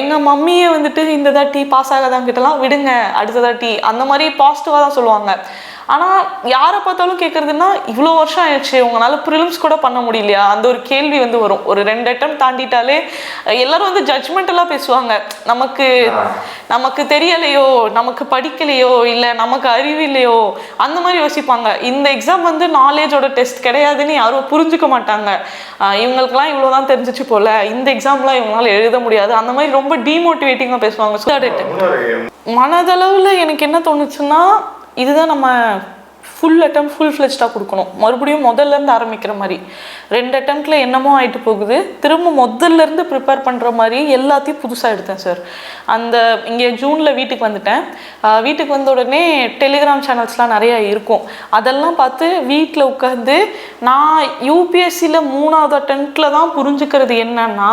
A: எங்கள் மம்மியே வந்துட்டு இந்த தாட்டி பாஸ் ஆகாதாங்கிட்டலாம் விடுங்க, அடுத்த தாட்டி அந்த மாதிரி பாசிட்டிவாக தான் சொல்லுவாங்க. ஆனால் யாரை பார்த்தாலும் கேட்குறதுன்னா, இவ்வளோ வருஷம் ஆயிடுச்சு, உங்களால் ப்ரிலிம்ஸ் கூட பண்ண முடியலையா, அந்த ஒரு கேள்வி வந்து வரும். ஒரு 2 அட்டம் தாண்டிட்டாலே எல்லாரும் வந்து ஜட்ஜ்மெண்டெல்லாம் பேசுவாங்க. நமக்கு தெரியலையோ, நமக்கு படிக்கலையோ, இல்லை நமக்கு அறிவு இல்லையோ, அந்த மாதிரி யோசிப்பாங்க. இந்த எக்ஸாம் வந்து நாலேஜோட டெஸ்ட் கிடையாதுன்னு யாரும் புரிஞ்சுக்க மாட்டாங்க. இவங்களுக்குலாம் இவ்வளோ தான் தெரிஞ்சிச்சு போல், இந்த எக்ஸாம்லாம் இவங்களால எழுத முடியாது, அந்த மாதிரி ரொம்ப டீமோட்டிவேட்டிங்காக பேசுவாங்க. மனதளவில் எனக்கு என்ன தோணுச்சுன்னா, இதுதான் நம்ம ஃபுல் அட்டம் ஃபுல் ஃப்ளெஜ்டாக கொடுக்கணும், மறுபடியும் முதல்லேருந்து ஆரம்பிக்கிற மாதிரி. 2 அட்டம்ப்டில் என்னமோ ஆகிட்டு போகுது, திரும்ப முதல்லேருந்து ப்ரிப்பேர் பண்ணுற மாதிரி எல்லாத்தையும் புதுசாக எடுத்தேன் சார். இங்கே ஜூனில் வீட்டுக்கு வந்துட்டேன். வீட்டுக்கு வந்த உடனே டெலிகிராம் சேனல்ஸ்லாம் நிறையா இருக்கும். அதெல்லாம் பார்த்து வீட்டில் உட்காந்து நான் யூபிஎஸ்சியில் 3வது அட்டம்ப்டில் தான் புரிஞ்சுக்கிறது என்னன்னா,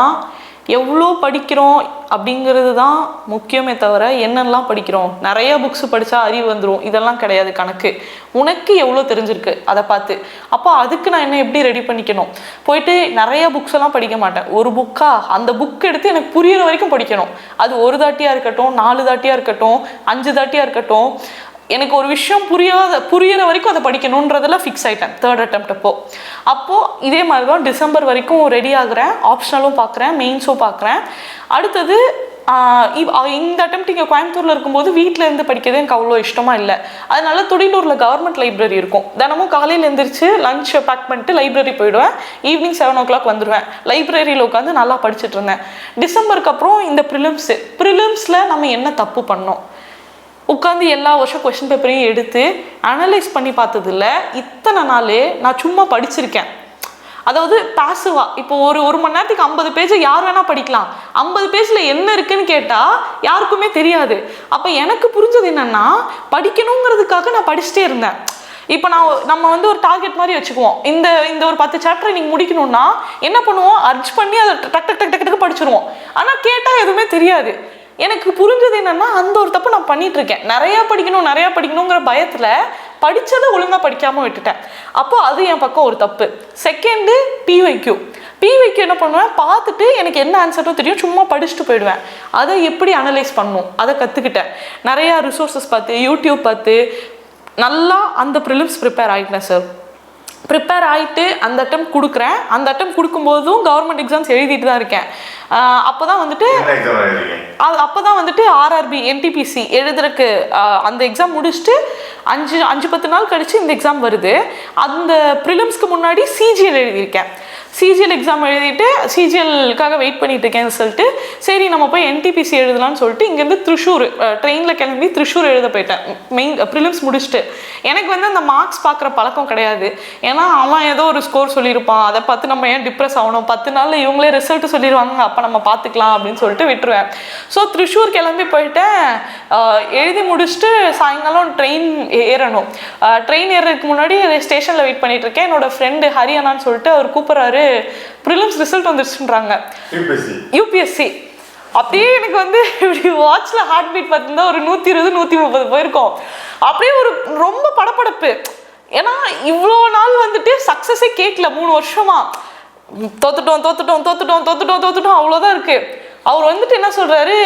A: எவ்வளோ படிக்கிறோம் அப்படிங்கிறது தான் முக்கியமே தவிர என்னெல்லாம் படிக்கிறோம். நிறைய புக்ஸ் படித்தா அறிவு வந்துடும், இதெல்லாம் கிடையாது கணக்கு. உனக்கு எவ்வளோ தெரிஞ்சிருக்கு அதை பார்த்து, அப்போ அதுக்கு நான் என்ன எப்படி ரெடி பண்ணிக்கணும். போயிட்டு நிறைய புக்ஸ் எல்லாம் படிக்க மாட்டேன். ஒரு அந்த புக் எடுத்து எனக்கு புரியிற வரைக்கும் படிக்கணும். அது 1 தாட்டியாக இருக்கட்டும், 4 தாட்டியாக இருக்கட்டும், 5 தாட்டியாக இருக்கட்டும், எனக்கு ஒரு விஷயம் புரியிற வரைக்கும் அதை படிக்கணுன்றதில் ஃபிக்ஸ் ஆகிட்டேன் 3rd அட்டெம்ப்ட் அப்போது இதே மாதிரி தான் டிசம்பர் வரைக்கும் ரெடி ஆகுறேன். ஆப்ஷனலும் பார்க்குறேன், மெயின்ஸும் பார்க்குறேன். அடுத்தது இந்த அட்டெம்ப்ட் இங்கே கோயம்புத்தூரில் இருக்கும்போது வீட்டில் இருந்து படிக்கிறது எனக்கு அவ்வளோ இஷ்டமாக இல்லை. அதனால துடியலூரில் கவர்மெண்ட் லைப்ரரி இருக்கும். தினமும் காலையில் எழுந்திரிச்சு லஞ்ச் பேக் பண்ணிட்டு லைப்ரரி போயிடுவேன். ஈவினிங் 7 o'clock வந்துடுவேன். லைப்ரரியில் உட்காந்து நல்லா படிச்சுட்டு இருந்தேன். டிசம்பருக்கு அப்புறம் இந்த ப்ரிலிம்ஸில் நம்ம என்ன தப்பு பண்ணோம், உட்காந்து எல்லா வருஷம் கொஸ்டின் பேப்பரையும் எடுத்து அனலைஸ் பண்ணி பார்த்ததில்ல. இத்தனை நாள் நான் சும்மா படிச்சிருக்கேன், அதாவது பாசிவா. இப்போ ஒரு மணி நேரத்துக்கு 50 பேஜ் யார் வேணா படிக்கலாம். 50 பேஜில் என்ன இருக்குன்னு கேட்டால் யாருக்குமே தெரியாது. அப்போ எனக்கு புரிஞ்சது என்னன்னா, படிக்கணுங்கிறதுக்காக நான் படிச்சுட்டே இருந்தேன். இப்போ நம்ம வந்து ஒரு டார்கெட் மாதிரி வச்சுக்குவோம். இந்த ஒரு 10 சாப்டர் நீங்கள் முடிக்கணும்னா என்ன பண்ணுவோம், அர்ஜ் பண்ணி அதை டக்கு படிச்சிருவோம். ஆனால் கேட்டால் எதுவுமே தெரியாது. எனக்கு புரிஞ்சது என்னன்னா, அந்த ஒரு தப்பு நான் பண்ணிட்டு இருக்கேன். நிறையா படிக்கணுங்கிற பயத்தில் படித்ததை ஒழுங்காக படிக்காமல் விட்டுட்டேன். அப்போ அது என் பக்கம் ஒரு தப்பு. செகண்டு பிவைக்யூ என்ன பண்ணுவேன், பார்த்துட்டு எனக்கு என்ன ஆன்சரும் தெரியும், சும்மா படிச்சுட்டு போயிடுவேன். அதை எப்படி அனலைஸ் பண்ணணும் அதை கற்றுக்கிட்டேன். நிறையா ரிசோர்ஸஸ் பார்த்து, யூடியூப் பார்த்து நல்லா அந்த ப்ரிலிம்ஸ் ப்ரிப்பேர் ஆகிட்டேன் சார். ப்ரிப்பேர் ஆகிட்டு அந்த அட்டம் கொடுக்குறேன். அந்த அட்டம் கொடுக்கும்போதும் கவர்மெண்ட் எக்ஸாம்ஸ் எழுதிட்டு தான் இருக்கேன். அப்போ தான் வந்துட்டு ஆர்ஆர்பி என்டிபிசி எழுதுறதுக்கு அந்த எக்ஸாம் முடிச்சுட்டு 5-10 நாள் கழிச்சு இந்த எக்ஸாம் வருது. அந்த ப்ரிலிம்ஸ்க்கு முன்னாடி சிஜிஎல் எழுதியிருக்கேன். சிஜிஎல் எக்ஸாம் எழுதிட்டு சிஜிஎல்காக வெயிட் பண்ணிட்டு இருக்கேன்னு சொல்லிட்டு சரி நம்ம போய் என்டிபிசி எழுதலாம்னு சொல்லிட்டு இங்கேருந்து திருஷூர் ட்ரெயினில் கிளம்பி திருஷூர் எழுத போயிட்டேன். மெயின் ப்ரிலிம்ஸ் முடிச்சுட்டு எனக்கு வந்து அந்த மார்க்ஸ் பார்க்குற பழக்கம் கிடையாது. ஏன்னா அவன் ஏதோ ஒரு ஸ்கோர் சொல்லியிருப்பான், அதை பார்த்து நம்ம ஏன் டிப்ரெஸ் ஆகணும், 10 நாளில் இவங்களே ரிசல்ட் சொல்லிடுவாங்க, அப்போ நம்ம பார்த்துக்கலாம் அப்படின்னு சொல்லிட்டு விட்டுருவேன். ஸோ திருஷூர் கிளம்பி போயிட்டேன். எழுதி முடிச்சுட்டு சாயங்காலம் ட்ரெயின் ஏறணும். ட்ரெயின் ஏறதுக்கு முன்னாடி ஸ்டேஷனில் வெயிட் பண்ணிட்டு இருக்கேன். என்னோட ஃப்ரெண்டு ஹரியானான்னு சொல்லிட்டு அவர் கூப்பிட்றாரு, ப்ரிலிம்ஸ் ரிசல்ட் வந்துருச்சுன்றாங்க, யூபிஎஸ்சி. அப்படியே எனக்கு வந்து இப்படி வாட்சில் ஹார்ட் பீட் பார்த்துருந்தா ஒரு 120-130 போயிருக்கோம். அப்படியே ஒரு ரொம்ப படப்படப்பு. ஏன்னா இவ்வளோ நாள் வந்துட்டு சக்ஸஸே கேட்கல, 3 வருஷமா தோத்துட்டோம் அவ்வளோதான் இருக்கு. அவர் வந்துட்டு என்ன சொல்றாரு,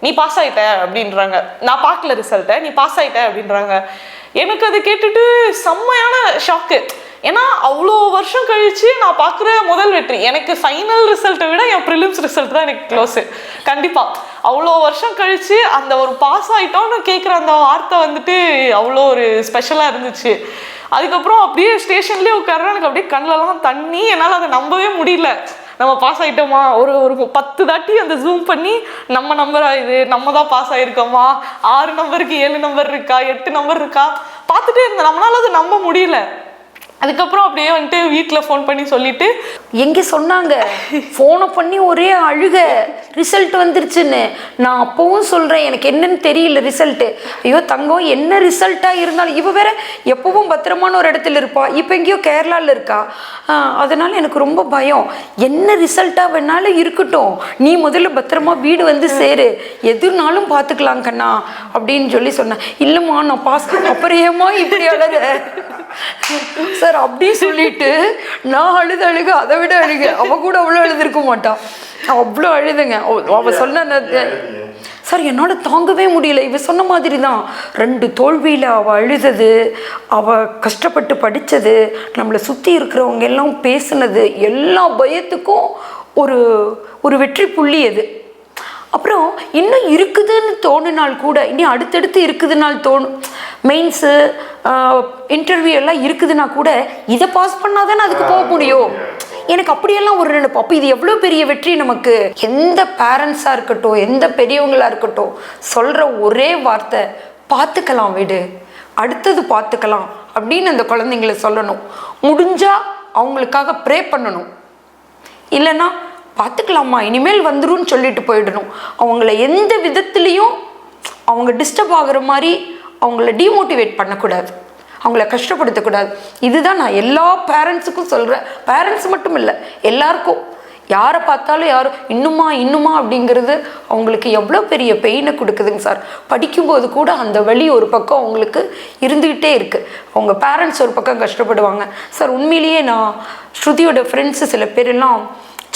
A: நீ பாஸ் ஆயிட்ட அப்படின்றாங்க. நான் பார்க்கல ரிசல்ட்டை, நீ பாஸ் ஆயிட்ட அப்படின்றாங்க. எனக்கு அதை கேட்டுட்டு செம்மையான ஷாக்கு. ஏன்னா அவ்வளோ வருஷம் கழிச்சு நான் பார்க்குற முதல் வெற்றி. எனக்கு ஃபைனல் ரிசல்ட்டை விட என் ப்ரிலிம்ஸ் ரிசல்ட் தான் எனக்கு க்ளோஸு. கண்டிப்பாக அவ்வளோ வருஷம் கழிச்சு அந்த ஒரு பாஸ் ஆகிட்டோன்னு கேட்குற அந்த வார்த்தை வந்துட்டு அவ்வளோ ஒரு ஸ்பெஷலாக இருந்துச்சு. அதுக்கப்புறம் அப்படியே ஸ்டேஷன்லேயே உட்கார்றேன். எனக்கு அப்படியே கண்ணிலலாம் தண்ணி. என்னால் அதை நம்பவே முடியல. நம்ம பாஸ் ஆகிட்டோமா, ஒரு 10 தாட்டி அந்த ஜூம் பண்ணி நம்ம நம்பரா இது, நம்ம தான் பாஸ் ஆகிருக்கோமா, 6 நம்பருக்கு 7 நம்பர் இருக்கா, 8 நம்பர் இருக்கா பார்த்துட்டே இருந்தேன். நம்மளால அதை நம்ப முடியல. அதுக்கப்புறம் அப்படியே வந்துட்டு வீட்டில் ஃபோன் பண்ணி சொல்லிட்டு
B: எங்கே சொன்னாங்க, ஃபோனை பண்ணி ஒரே அழுக, ரிசல்ட் வந்துருச்சுன்னு. நான் அப்போவும் சொல்கிறேன் எனக்கு என்னன்னு தெரியல ரிசல்ட்டு. ஐயோ தங்கம், என்ன ரிசல்ட்டாக இருந்தாலும் இவ வேற எப்பவும் பத்திரமான ஒரு இடத்துல இருப்பா, இப்போ எங்கேயோ கேரளாவில் இருக்கா. அதனால் எனக்கு ரொம்ப பயம். என்ன ரிசல்ட்டாக வேணாலும் இருக்கட்டும், நீ முதல்ல பத்திரமா வீடு வந்து சேரு, எதுனாலும் பார்த்துக்கலாம் கண்ணா அப்படின்னு சொல்லி சொன்னேன். இல்லைம்மா நான் பாஸ். அப்புறம் ஏமா இப்படி அழக சார் அப்படி சொல்லிட்டு நான் அழுக அதை விட அழுக. அவ கூட அவ்வளோ அழுதுருக்க மாட்டான், அவ்வளோ அழுதுங்க. அவ சொன்ன சார் என்னால் தாங்கவே முடியல. இவ சொன்ன மாதிரி தான் 2 தோல்வியில் அவள் அழுதது, அவள் கஷ்டப்பட்டு படித்தது, நம்மளை சுற்றி இருக்கிறவங்க எல்லாம் பேசுனது, எல்லா பயத்துக்கும் ஒரு வெற்றி புள்ளி அது. அப்புறம் இன்னும் இருக்குதுன்னு தோணுனால் கூட, இனி அடுத்தடுத்து இருக்குதுனால் தோணும், மெயின்ஸு இன்டர்வியூ எல்லாம் இருக்குதுன்னா கூட இதை பாஸ் பண்ணாதானே அதுக்கு போக முடியும். எனக்கு அப்படியெல்லாம் ஒரு நினைப்பு. அப்போ இது எவ்வளோ பெரிய வெற்றி நமக்கு. எந்த பேரண்ட்ஸாக இருக்கட்டும், எந்த பெரியவங்களாக இருக்கட்டும், சொல்கிற ஒரே வார்த்தை பார்த்துக்கலாம் விடு, அடுத்தது பார்த்துக்கலாம் அப்படின்னு அந்த குழந்தைங்களை சொல்லணும். முடிஞ்சால் அவங்களுக்காக ப்ரே பண்ணணும், இல்லைன்னா பார்த்துக்கலாமா இனிமேல் வந்துருன்னு சொல்லிட்டு போயிடணும். அவங்கள எந்த விதத்துலேயும் அவங்க டிஸ்டர்ப் ஆகுற மாதிரி அவங்கள டிமோட்டிவேட் பண்ணக்கூடாது, அவங்கள கஷ்டப்படுத்தக்கூடாது. இதுதான் நான் எல்லா பேரண்ட்ஸுக்கும் சொல்கிறேன். பேரண்ட்ஸ் மட்டும் இல்லை, எல்லாருக்கும். யாரை பார்த்தாலும் யாரும் இன்னுமா அப்படிங்கிறது அவங்களுக்கு எவ்வளோ பெரிய பெயினை கொடுக்குதுங்க சார். படிக்கும்போது கூட அந்த வலி ஒரு பக்கம் அவங்களுக்கு இருந்துக்கிட்டே இருக்குது. அவங்க பேரண்ட்ஸ் ஒரு பக்கம் கஷ்டப்படுவாங்க சார். உண்மையிலேயே நான் ஸ்ருதியோட ஃப்ரெண்ட்ஸு சில பேரெல்லாம்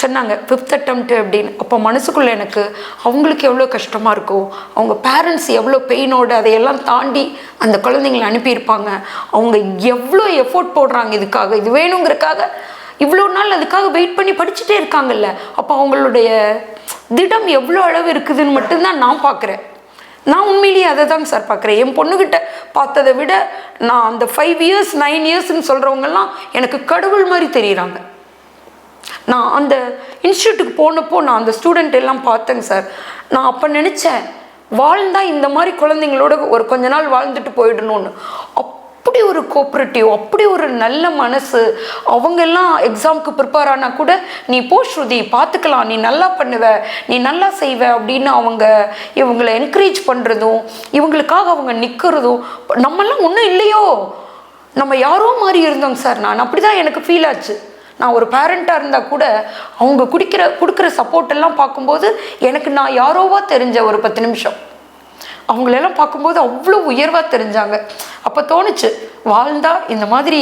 B: சொன்னாங்க 5th attempt அப்படின்னு. அப்போ மனசுக்குள்ளே எனக்கு அவங்களுக்கு எவ்வளோ கஷ்டமாக இருக்கும், அவங்க பேரண்ட்ஸ் எவ்வளோ பெயினோடு அதையெல்லாம் தாண்டி அந்த குழந்தைங்களை அனுப்பியிருப்பாங்க, அவங்க எவ்வளோ எஃபோர்ட் போடுறாங்க இதுக்காக, இது வேணுங்கிறக்காக இவ்வளோ நாள் அதுக்காக வெயிட் பண்ணி படிச்சுட்டே இருக்காங்கல்ல. அப்போ அவங்களுடைய திடம் எவ்வளோ அளவு இருக்குதுன்னு மட்டும்தான் நான் பார்க்குறேன். நான் உண்மையிலேயே அதை தாங்க சார் பார்க்குறேன். என் பொண்ணுக்கிட்ட பார்த்ததை விட நான் அந்த 5 years 9 yearsன்னு சொல்கிறவங்கெல்லாம் எனக்கு கடவுள் மாதிரி தெரியுறாங்க. நான் அந்த இன்ஸ்டியூட்டுக்கு போனப்போ நான் அந்த ஸ்டூடெண்ட் எல்லாம் பார்த்தேங்க சார். நான் அப்போ நினச்சேன், வாழ்ந்தால் இந்த மாதிரி குழந்தைங்களோட ஒரு கொஞ்ச நாள் வாழ்ந்துட்டு போயிடணும்னு. அப்படி ஒரு கோஆப்ரேட்டிவ், அப்படி ஒரு நல்ல மனசு. அவங்கெல்லாம் எக்ஸாமுக்கு ப்ரிப்பேர் ஆனால் கூட நீ போ ஸ்ருதி பார்த்துக்கலாம், நீ நல்லா பண்ணுவ, நீ நல்லா செய்வ அப்படின்னு இவங்களை என்கரேஜ் பண்ணுறதும், இவங்களுக்காக அவங்க நிற்கிறதும். நம்மெல்லாம் ஒன்றும் இல்லையோ, நம்ம யாரோ மாதிரி இருந்தோங்க சார். நான் அப்படி தான் எனக்கு ஃபீல் ஆச்சு. நான் ஒரு பேரண்ட்டாக இருந்தால் கூட அவங்க கொடுக்குற சப்போர்ட் எல்லாம் பார்க்கும்போது எனக்கு நான் யாரோவா தெரிஞ்ச ஒரு 10 நிமிஷம் அவங்களெல்லாம் பார்க்கும்போது அவ்வளோ உயர்வாக தெரிஞ்சாங்க. அப்போ தோணுச்சு, வாழ்ந்தா இந்த மாதிரி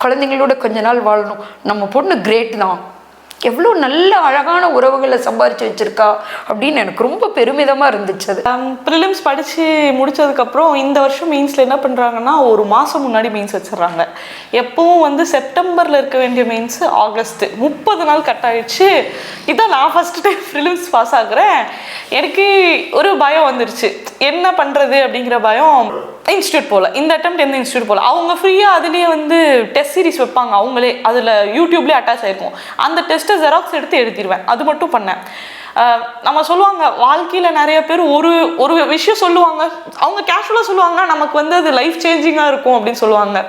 B: குழந்தைங்களோட கொஞ்ச நாள் வாழணும். நம்ம பொண்ணு கிரேட் தான், எவ்வளோ நல்ல அழகான உறவுகளை சம்பாரிச்சு வச்சிருக்கா அப்படின்னு எனக்கு ரொம்ப பெருமிதமாக இருந்துச்சு அது.
A: ப்ரிலிம்ஸ் படித்து முடித்ததுக்கப்புறம் இந்த வருஷம் மெயின்ஸில் என்ன பண்ணுறாங்கன்னா ஒரு மாதம் முன்னாடி மெயின்ஸ் வச்சிடுறாங்க. எப்பவும் வந்து செப்டம்பரில் இருக்க வேண்டிய மெயின்ஸ் ஆகஸ்ட்டு 30 நாள் கட் ஆகிடுச்சு. இதான் நான் ஃபஸ்ட்டு டைம் ப்ரிலிம்ஸ் பாஸ் ஆகுறேன். எனக்கு ஒரு பயம் வந்துருச்சு, என்ன பண்ணுறது அப்படிங்கிற பயம். இன்ஸ்டியூட் போகல, இந்த அட்டெம்ப்ட் எந்த இன்ஸ்டியூட் போகல. அவங்க ஃப்ரீயாக அதுலேயே வந்து டெஸ்ட் சீரிஸ் வைப்பாங்க, அவங்களே அதில் யூடியூப்லேயே அட்டாச் ஆகிருக்கும். அந்த டெஸ்ட்டை ஜெராக்ஸ் எடுத்து எழுதிடுவேன். அது மட்டும் பண்ணேன். நம்ம சொல்லுவாங்க வாழ்க்கையில் நிறைய பேர் ஒரு ஒரு விஷயம் சொல்லுவாங்க, அவங்க கேஷுவலாக சொல்லுவாங்க, நமக்கு வந்து அது லைஃப் சேஞ்சிங்காக இருக்கும் அப்படின்னு சொல்லுவாங்க.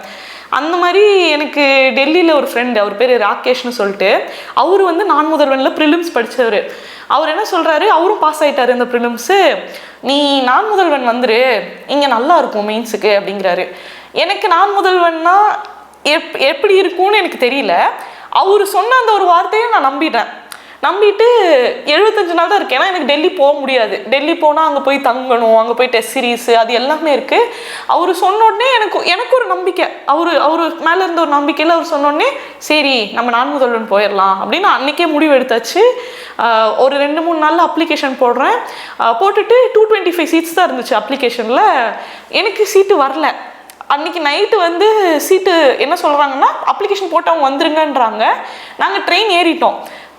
A: அந்த மாதிரி எனக்கு டெல்லியில் ஒரு ஃப்ரெண்டு, அவர் பேர் ராகேஷ்னு சொல்லிட்டு, அவர் வந்து நான் முதல்வனில் ப்ரிலிம்ஸ் படித்தவர். அவர் என்ன சொல்கிறாரு, அவரும் பாஸ் ஆகிட்டார் இந்த ப்ரிலிம்ஸு, நீ நான் முதல்வன் வந்துரு, இங்கே நல்லா இருக்கும் மெயின்ஸுக்கு அப்படிங்கிறாரு. எனக்கு நான் முதல்வன்னா எப்படி இருக்கும்னு எனக்கு தெரியல. அவர் சொன்ன அந்த ஒரு வார்த்தையை நான் நம்பிட்டு 75 நாள் தான் இருக்குது. ஏன்னா எனக்கு டெல்லி போக முடியாது. டெல்லி போனால் அங்கே போய் தங்கணும், அங்கே போய் டெஸ்ட் சீரீஸு அது எல்லாமே இருக்குது. அவர் சொன்னோடனே எனக்கு ஒரு நம்பிக்கை, அவர் மேலே இருந்த ஒரு நம்பிக்கையில் அவர் சொன்னோடனே சரி நம்ம நான் முதல்வன் போயிடலாம் அப்படின்னு அன்றைக்கே முடிவு எடுத்தாச்சு. ஒரு 2-3 நாளில் அப்ளிகேஷன் போடுறேன். போட்டுட்டு 225 சீட்ஸ் தான் இருந்துச்சு அப்ளிகேஷனில். எனக்கு சீட்டு வரல. அன்றைக்கி நைட்டு வந்து சீட்டு என்ன சொல்கிறாங்கன்னா அப்ளிகேஷன் போட்டவங்க வந்துருங்கன்றாங்க. நாங்கள் ட்ரெயின் ஏறிட்டோம்.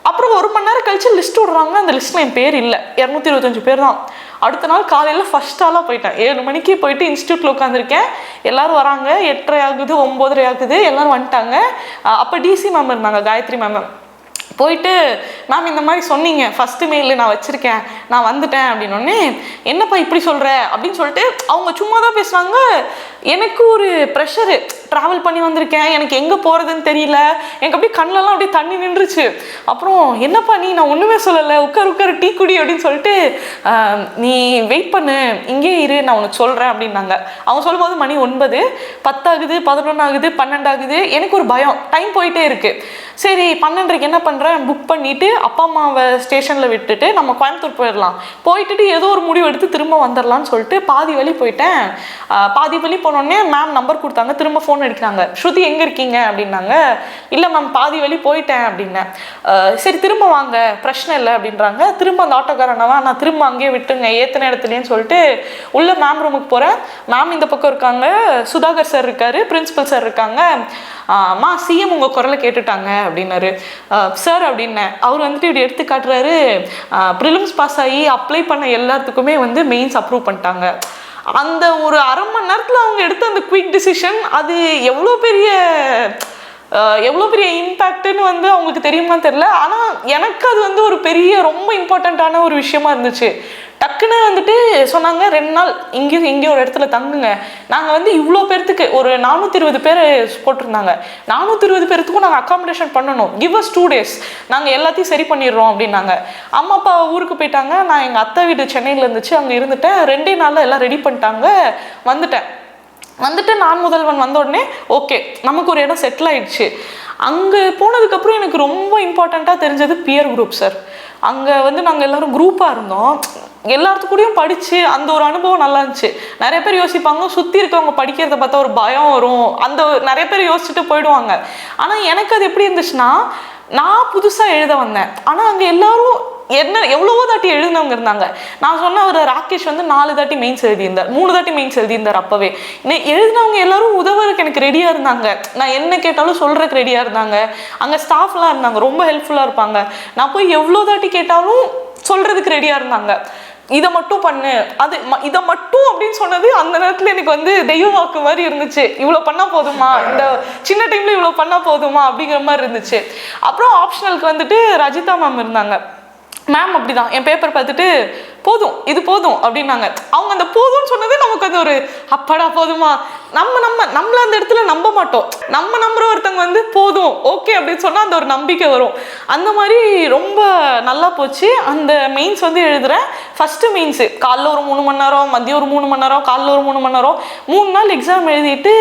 A: அப்புறம் 1 மணி நேரம் கழிச்சு லிஸ்ட் விடுறாங்க. அந்த லிஸ்ட்டில் என் பேர் இல்லை. 225 பேர் தான். அடுத்த நாள் காலையில் ஃபஸ்ட் ஆளாக போயிட்டேன். 7 மணிக்கு போயிட்டு இன்ஸ்டியூட்டில் உட்காந்துருக்கேன். எல்லோரும் வராங்க. 8:30 ஆகுது, 9:30 ஆகுது, எல்லோரும் வந்துட்டாங்க. அப்போ டிசி மேம் இருந்தாங்க, காயத்ரி மேம். போயிட்டு மேம் இந்த மாதிரி சொன்னீங்க, ஃபஸ்ட்டு மெயிலில் நான் வச்சுருக்கேன், நான் வந்துட்டேன் அப்படின்னோடனே, என்னப்பா இப்படி சொல்கிற அப்படின்னு சொல்லிட்டு அவங்க சும்மா தான் பேசுகிறாங்க. எனக்கு ஒரு ப்ரெஷரு, ட்ராவல் பண்ணி வந்திருக்கேன், எனக்கு எங்கே போகிறதுன்னு தெரியல, எனக்கு அப்படியே கண்ணிலலாம் அப்படியே தண்ணி நின்றுச்சு. அப்புறம் என்னப்பா நான் ஒன்றுமே சொல்லலை, உட்காரு டீ குடி அப்படின்னு சொல்லிட்டு, நீ வெயிட் பண்ணு, இங்கே இரு, நான் உனக்கு சொல்கிறேன் அப்படின்னாங்க. அவங்க சொல்லும்போது மணி 9, 10 ஆகுது, 11 ஆகுது, 12 ஆகுது. எனக்கு ஒரு பயம், டைம் போயிட்டே இருக்குது. சரி 12:30 என்ன பண்ணுறேன், புக் பண்ணிவிட்டு அப்பா அம்மாவை ஸ்டேஷனில் விட்டுட்டு நம்ம கோயம்புத்தூர் போயிடலாம், போயிட்டு ஏதோ ஒரு முடிவு எடுத்து திரும்ப வந்துடலான்னு சொல்லிட்டு பாதி வழி போயிட்டேன். பாதி வழி போனோடனே மேம் நம்பர் கொடுத்தாங்க. திரும்ப ஃபோன் அடிக்கிறாங்க, ஸ்ருதி எங்கே இருக்கீங்க அப்படின்னாங்க. இல்லை மேம் பாதி வழி போயிட்டேன் அப்படின்னேன். சரி திரும்ப வாங்க, பிரச்சனை இல்லை அப்படின்றாங்க. திரும்ப அந்த ஆட்டோக்காரனவா நான் திரும்ப அங்கேயே விட்டுங்க ஏற்றின இடத்துலேன்னு சொல்லிட்டு உள்ளே மேம் ரூமுக்கு போகிறேன். மேம் இந்த பக்கம் இருக்காங்க, சுதாகர் சார் இருக்காரு, பிரின்சிபல் சார் இருக்காங்க. அம்மா சிஎம் உங்கள் குரலை கேட்டுட்டாங்க அப்படின்னாரு. சார் அப்படின்னேன். அவர் வந்துட்டு இப்படி எடுத்து காட்டுறாரு, ப்ரிலிம்ஸ் பாஸ் ஆகி அப்ளை பண்ண எல்லாத்துக்குமே வந்து மெயின்ஸ் அப்ரூவ் பண்ணிட்டாங்க. அந்த ஒரு அரை மணி நேரத்தில் அவங்க எடுத்த அந்த குயிக் டிசிஷன், அது எவ்வளோ பெரிய இம்பேக்ட்னு வந்து அவங்களுக்கு தெரியுமான்னு தெரியல. ஆனால் எனக்கு அது வந்து ஒரு பெரிய ரொம்ப இம்பார்ட்டண்ட்டான ஒரு விஷயமா இருந்துச்சு. டக்குன்னு வந்துட்டு சொன்னாங்க 2 நாள் இங்கேயும் ஒரு இடத்துல தங்குங்க. நாங்கள் வந்து இவ்வளோ பேர்த்துக்கு ஒரு 420 பேர் போட்டிருந்தாங்க. 420 பேர்த்துக்கும் நாங்கள் அக்காமடேஷன் பண்ணணும். கிவ் அஸ் 2 days, நாங்கள் எல்லாத்தையும் சரி பண்ணிடுறோம் அப்படின்னாங்க. அம்மா அப்பா ஊருக்கு போயிட்டாங்க. நான் எங்கள் அத்தை வீடு சென்னையில் இருந்துச்சு, அங்கே இருந்துட்டேன். 2 நாளில் எல்லாம் ரெடி பண்ணிட்டாங்க. வந்துட்டு நான் முதல்வன் வந்த உடனே ஓகே நமக்கு ஒரு இடம் செட்டில் ஆயிடுச்சு. அங்கே போனதுக்கப்புறம் எனக்கு ரொம்ப இம்பார்ட்டண்ட்டாக தெரிஞ்சது பியர் குரூப் சார். அங்கே வந்து நாங்கள் எல்லோரும் குரூப்பாக இருந்தோம். எல்லாத்துக்கூடையும் படித்து அந்த ஒரு அனுபவம் நல்லா இருந்துச்சு. நிறைய பேர் யோசிப்பாங்க சுற்றி இருக்கவங்க படிக்கிறத பார்த்தா ஒரு பயம் வரும், அந்த நிறைய பேர் யோசிச்சுட்டு போயிடுவாங்க. ஆனால் எனக்கு அது எப்படி இருந்துச்சுன்னா, நான் புதுசாக எழுத வந்தேன். ஆனால் அங்கே எல்லோரும் எவ்வளவோ தாட்டி எழுதினவங்க இருந்தாங்க. நான் சொன்ன ஒரு ராகேஷ் வந்து 4 தாட்டி மெயின்ஸ் எழுதியிருந்தார், 3 தாட்டி மெயின்ஸ் எழுதியிருந்தார். அப்போவே எழுதினவங்க எல்லாரும் உதவுறதுக்கு எனக்கு ரெடியாக இருந்தாங்க. நான் என்ன கேட்டாலும் சொல்கிறதுக்கு ரெடியாக இருந்தாங்க. அங்கே ஸ்டாஃப்லாம் இருந்தாங்க, ரொம்ப ஹெல்ப்ஃபுல்லாக இருப்பாங்க. நான் போய் எவ்வளோ தாட்டி கேட்டாலும் சொல்கிறதுக்கு ரெடியாக இருந்தாங்க. இதை மட்டும் பண்ணு, இதை மட்டும் அப்படின்னு சொன்னது அந்த நேரத்தில் எனக்கு வந்து தெய்வ வாக்கு மாதிரி இருந்துச்சு. இவ்வளோ பண்ணால் போதுமா, இந்த சின்ன டைமில் இவ்வளோ பண்ணால் போதுமா அப்படிங்கிற மாதிரி இருந்துச்சு. அப்புறம் ஆப்ஷனலுக்கு வந்துட்டு ரஜிதா மேம் இருந்தாங்க. மேம் அப்படிதான் என் பேப்பர் பார்த்துட்டு போதும் இது போதும் அப்படின்னாங்க. அவங்க அந்த போதும்னு சொன்னதே நமக்கு அது ஒரு அப்பாடா போதுமா, நம்மள அந்த இடத்துல நம்ப மாட்டோம். நம்ம நம்புற ஒருத்தவங்க வந்து போதும் ஓகே அப்படின்னு சொன்னால் அந்த ஒரு நம்பிக்கை வரும். அந்த மாதிரி ரொம்ப நல்லா போச்சு. அந்த மெயின்ஸ் வந்து எழுதுறேன். ஃபஸ்ட்டு மெயின்ஸு காலைல ஒரு 3 மணி நேரம், மதியம் ஒரு 3 மணி நேரம், காலைல ஒரு 3 மணி நேரம், 3 நாள் எக்ஸாம் எழுதிட்டு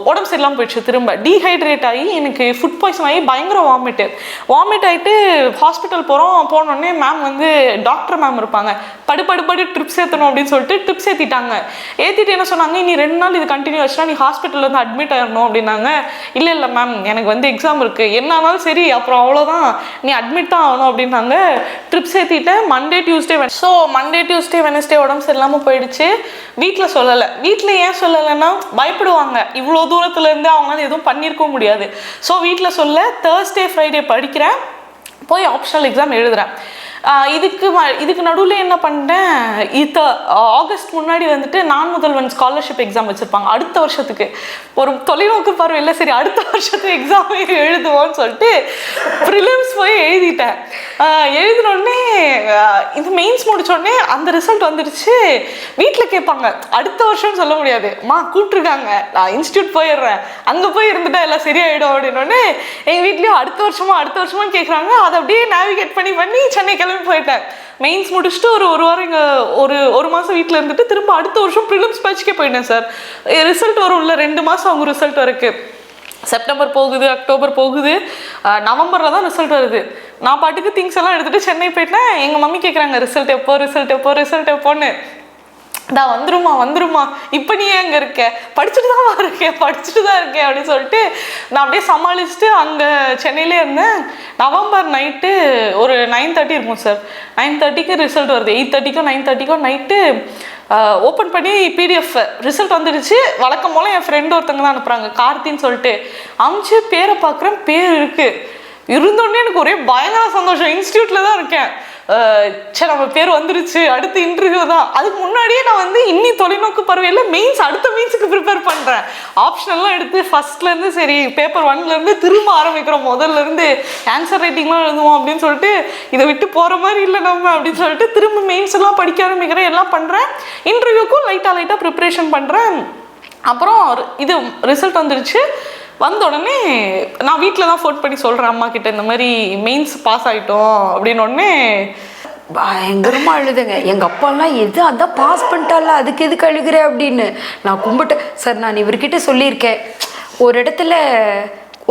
A: உடம்பு சரியில்லாமல் போயிடுச்சு. திரும்ப டீஹைட்ரேட் ஆகி எனக்கு ஃபுட் பாய்சன் ஆகி பயங்கர வாமிட் ஆகிட்டு ஹாஸ்பிட்டல் போனோடனே மேம் வந்து டாக்டர் மேம் இருப்பாங்க, படு ட்ரிப்ஸ் ஏற்றணும் அப்படின்னு சொல்லிட்டு ட்ரிப்ஸ் ஏற்றிட்டாங்க. ஏற்றிட்டு என்ன சொன்னாங்க, இனி 2 நாள் இது கண்டினியூ ஆச்சுன்னா நீ ஹாஸ்பிட்டலில் வந்து அட்மிட் ஆயிடணும் அப்படின்னாங்க. இல்லை மேம் எனக்கு வந்து எக்ஸாம் இருக்குது, என்ன ஆனாலும் சரி அப்புறம் அவ்வளோதான், நீ அட்மிட் தான் ஆகணும் அப்படின்னாங்க. ட்ரிப்ஸ் ஏற்றிட்டேன். மண்டே டியூஸ்டே வெனஸ்டே உடம்பு சரியில்லாமல் போயிடுச்சு. வீட்டில் சொல்லலை. வீட்டில் ஏன் சொல்லலைன்னா பயப்படுவாங்க, இவ்வளோ தூரத்துலேருந்து அவங்களால எதுவும் பண்ணியிருக்கவும் முடியாது. ஸோ வீட்டில் சொல்ல Thursday Friday படிக்கிறேன், போய் ஆப்ஷனல் எக்ஸாம் எழுதுகிறேன். இதுக்கு நடுவில் என்ன பண்ணிட்டேன், ஆகஸ்ட் முன்னாடி வந்துட்டு நான் முதல்வன் ஸ்காலர்ஷிப் எக்ஸாம் வச்சுருப்பாங்க அடுத்த வருஷத்துக்கு. ஒரு தொலைநோக்கு பார்வை இல்லை, சரி அடுத்த வருஷத்துக்கு எக்ஸாம் எழுதுவோன்னு சொல்லிட்டு ப்ரிலிம்ஸ் போய் எழுதிட்டேன். எழுதினோடனே இது மெயின்ஸ் முடித்தோடனே அந்த ரிசல்ட் வந்துடுச்சு. வீட்டில் கேட்பாங்க, அடுத்த வருஷம்னு சொல்ல முடியாது, கூப்பிட்ருக்காங்க, நான் இன்ஸ்டியூட் போயிடுறேன், அங்கே போய் இருந்துட்டா எல்லாம் சரியாயிடும் அப்படின்னோடனே எங்கள் வீட்லேயும் அடுத்த வருஷமான்னு கேட்குறாங்க. அதை அப்படியே நேவிகேட் பண்ணி சென்னை போயிட்டேன். மெயின்ஸ் முடிச்சுட்டு ஒரு வாரம் இங்கே ஒரு மாதம் வீட்டில் இருந்துட்டு திரும்ப அடுத்த வருஷம் ப்ரிலிம்ஸ் பேட்ச்க்கே போயிட்டேன் சார். ரிசல்ட் வரும்ல 2 மாதம் அவங்க ரிசல்ட் வரைக்கும். செப்டம்பர் போகுது, அக்டோபர் போகுது, நவம்பரில் தான் ரிசல்ட் வருது. நான் பாட்டுக்கு திங்ஸ் எல்லாம் எடுத்துகிட்டு சென்னை போயிட்டேன். எங்கள் மம்மி கேட்குறாங்க, ரிசல்ட் எப்போன்னு. தான் வந்துருமா இப்போ நீ அங்கே இருக்க, படிச்சுட்டு தான் இருக்கேன் அப்படின்னு சொல்லிட்டு நான் அப்படியே சமாளிச்சுட்டு அங்கே சென்னையிலே இருந்தேன். நவம்பர் நைட்டு ஒரு 9:30 இருக்கும் சார். 9:30க்கு ரிசல்ட் வருது. 8:30க்கோ 9:30க்கோ நைட்டு ஓப்பன் பண்ணி பிடிஎஃப் ரிசல்ட் வந்துடுச்சு. வழக்கம் போல் என் ஃப்ரெண்டு ஒருத்தங்க தான் அனுப்புகிறாங்க, கார்த்தின்னு சொல்லிட்டு. அமிச்சு பேரை பார்க்குறேன், பேர் இருக்குது. இருந்தோடனே எனக்கு ஒரே பயங்கர சந்தோஷம். இன்ஸ்டியூட்டில் தான் இருக்கேன். சரி நம்ம பேர் வந்துருச்சு, அடுத்த இன்டர்வியூ தான். அதுக்கு முன்னாடியே நான் வந்து இன்னி தொலைநோக்கு பார்வையில் அடுத்த மெயின்ஸுக்கு ப்ரிப்பேர் பண்ணுறேன். ஆப்ஷனெல்லாம் எடுத்து ஃபஸ்ட்லேருந்து சரி பேப்பர் 1லேருந்து திரும்ப ஆரம்பிக்கிறோம், முதல்லேருந்து ஆன்சர் ரைட்டிங்லாம் எழுதுவோம் அப்படின்னு சொல்லிட்டு, இதை விட்டு போகிற மாதிரி இல்லை நம்ம அப்படின்னு சொல்லிட்டு திரும்ப மெயின்ஸ் எல்லாம் படிக்க ஆரம்பிக்கிறேன், எல்லாம் பண்ணுறேன். இன்டர்வியூக்கும் லைட்டாக ப்ரிப்ரேஷன் பண்ணுறேன். அப்புறம் இது ரிசல்ட் வந்துருச்சு. வந்த உடனே நான் வீட்டில் தான் ஃபோன் பண்ணி சொல்கிறேன் அம்மா கிட்ட, இந்த மாதிரி மெயின்ஸ் பாஸ் ஆகிட்டோம் அப்படின்னோடனே
B: பயங்கரமாக அழுதுங்க. எங்கள் அப்பாலாம் அதான் பாஸ் பண்ணிட்டால, அதுக்கு எதுக்கு அழுகிற அப்படின்னு நான் கும்பிட்டேன். சார் நான் இவர்கிட்ட சொல்லியிருக்கேன், ஒரு இடத்துல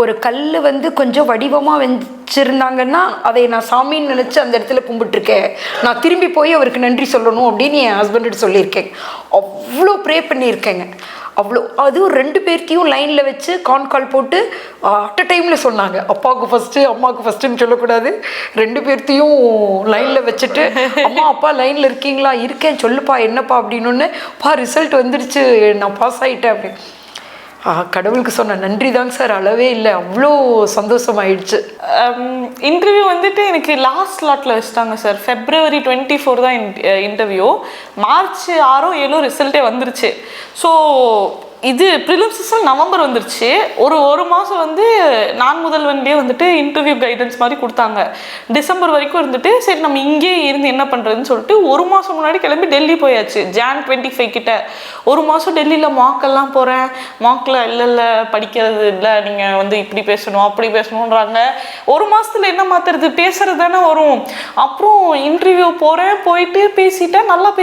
B: ஒரு கல் வந்து கொஞ்சம் வடிவமாக வச்சிருந்தாங்கன்னா அதை நான் சாமின்னு நினச்சி அந்த இடத்துல கும்பிட்டுருக்கேன், நான் திரும்பி போய் அவருக்கு நன்றி சொல்லணும் அப்படின்னு என் ஹஸ்பண்ட்கிட்ட சொல்லியிருக்கேன். அவ்வளோ ப்ரே பண்ணியிருக்கேங்க. அதுவும் 2 பேர்த்தையும் லைனில் வச்சு கால் போட்டு அட் அ டைமில் சொன்னாங்க. அப்பாவுக்கு ஃபஸ்ட்டு அம்மாவுக்கு ஃபஸ்ட்டுன்னு சொல்லக்கூடாது. 2 பேர்த்தையும் லைனில் வச்சுட்டு, அம்மா அப்பா லைனில் இருக்கீங்களா, இருக்கேன் சொல்லுப்பா என்னப்பா அப்படின்னு. ரிசல்ட் வந்துடுச்சு, நான் பாஸ் ஆகிட்டேன் அப்படின்னு. கடவுளுக்கு சொன்ன நன்றி தாங்க சார், அளவே இல்லை, அவ்வளோ சந்தோஷமாயிடுச்சு.
A: இன்டர்வியூ வந்துட்டு எனக்கு லாஸ்ட் ஸ்லாட்டில் வச்சுட்டாங்க சார். February 24 தான் இன்டர்வியூ. March 6 7 ரிசல்ட்டே வந்துருச்சு. ஸோ இது ப்ரிலிம்ஸ் நவம்பர் வந்துருச்சு. ஒரு மாதம் வந்து நான் முதல்வன்லேயே வந்துட்டு இன்டர்வியூ கைடன்ஸ் மாதிரி கொடுத்தாங்க. டிசம்பர் வரைக்கும் இருந்துட்டு சரி நம்ம இங்கே இருந்து என்ன பண்ணுறதுன்னு சொல்லிட்டு ஒரு மாதம் முன்னாடி கிளம்பி டெல்லி போயாச்சு. Jan 25 கிட்ட ஒரு மாதம் டெல்லியில் மாக்கெல்லாம் போகிறேன். மாக்கில் இல்லை படிக்கிறது இல்லை, நீங்கள் வந்து இப்படி பேசணும் அப்படி பேசணுன்றாங்க. ஒரு மாதத்தில் என்ன மாற்றுறது, பேசுகிறது தானே வரும். அப்புறம் இன்டர்வியூ போகிறேன், போயிட்டு பேசிட்டேன், நல்லா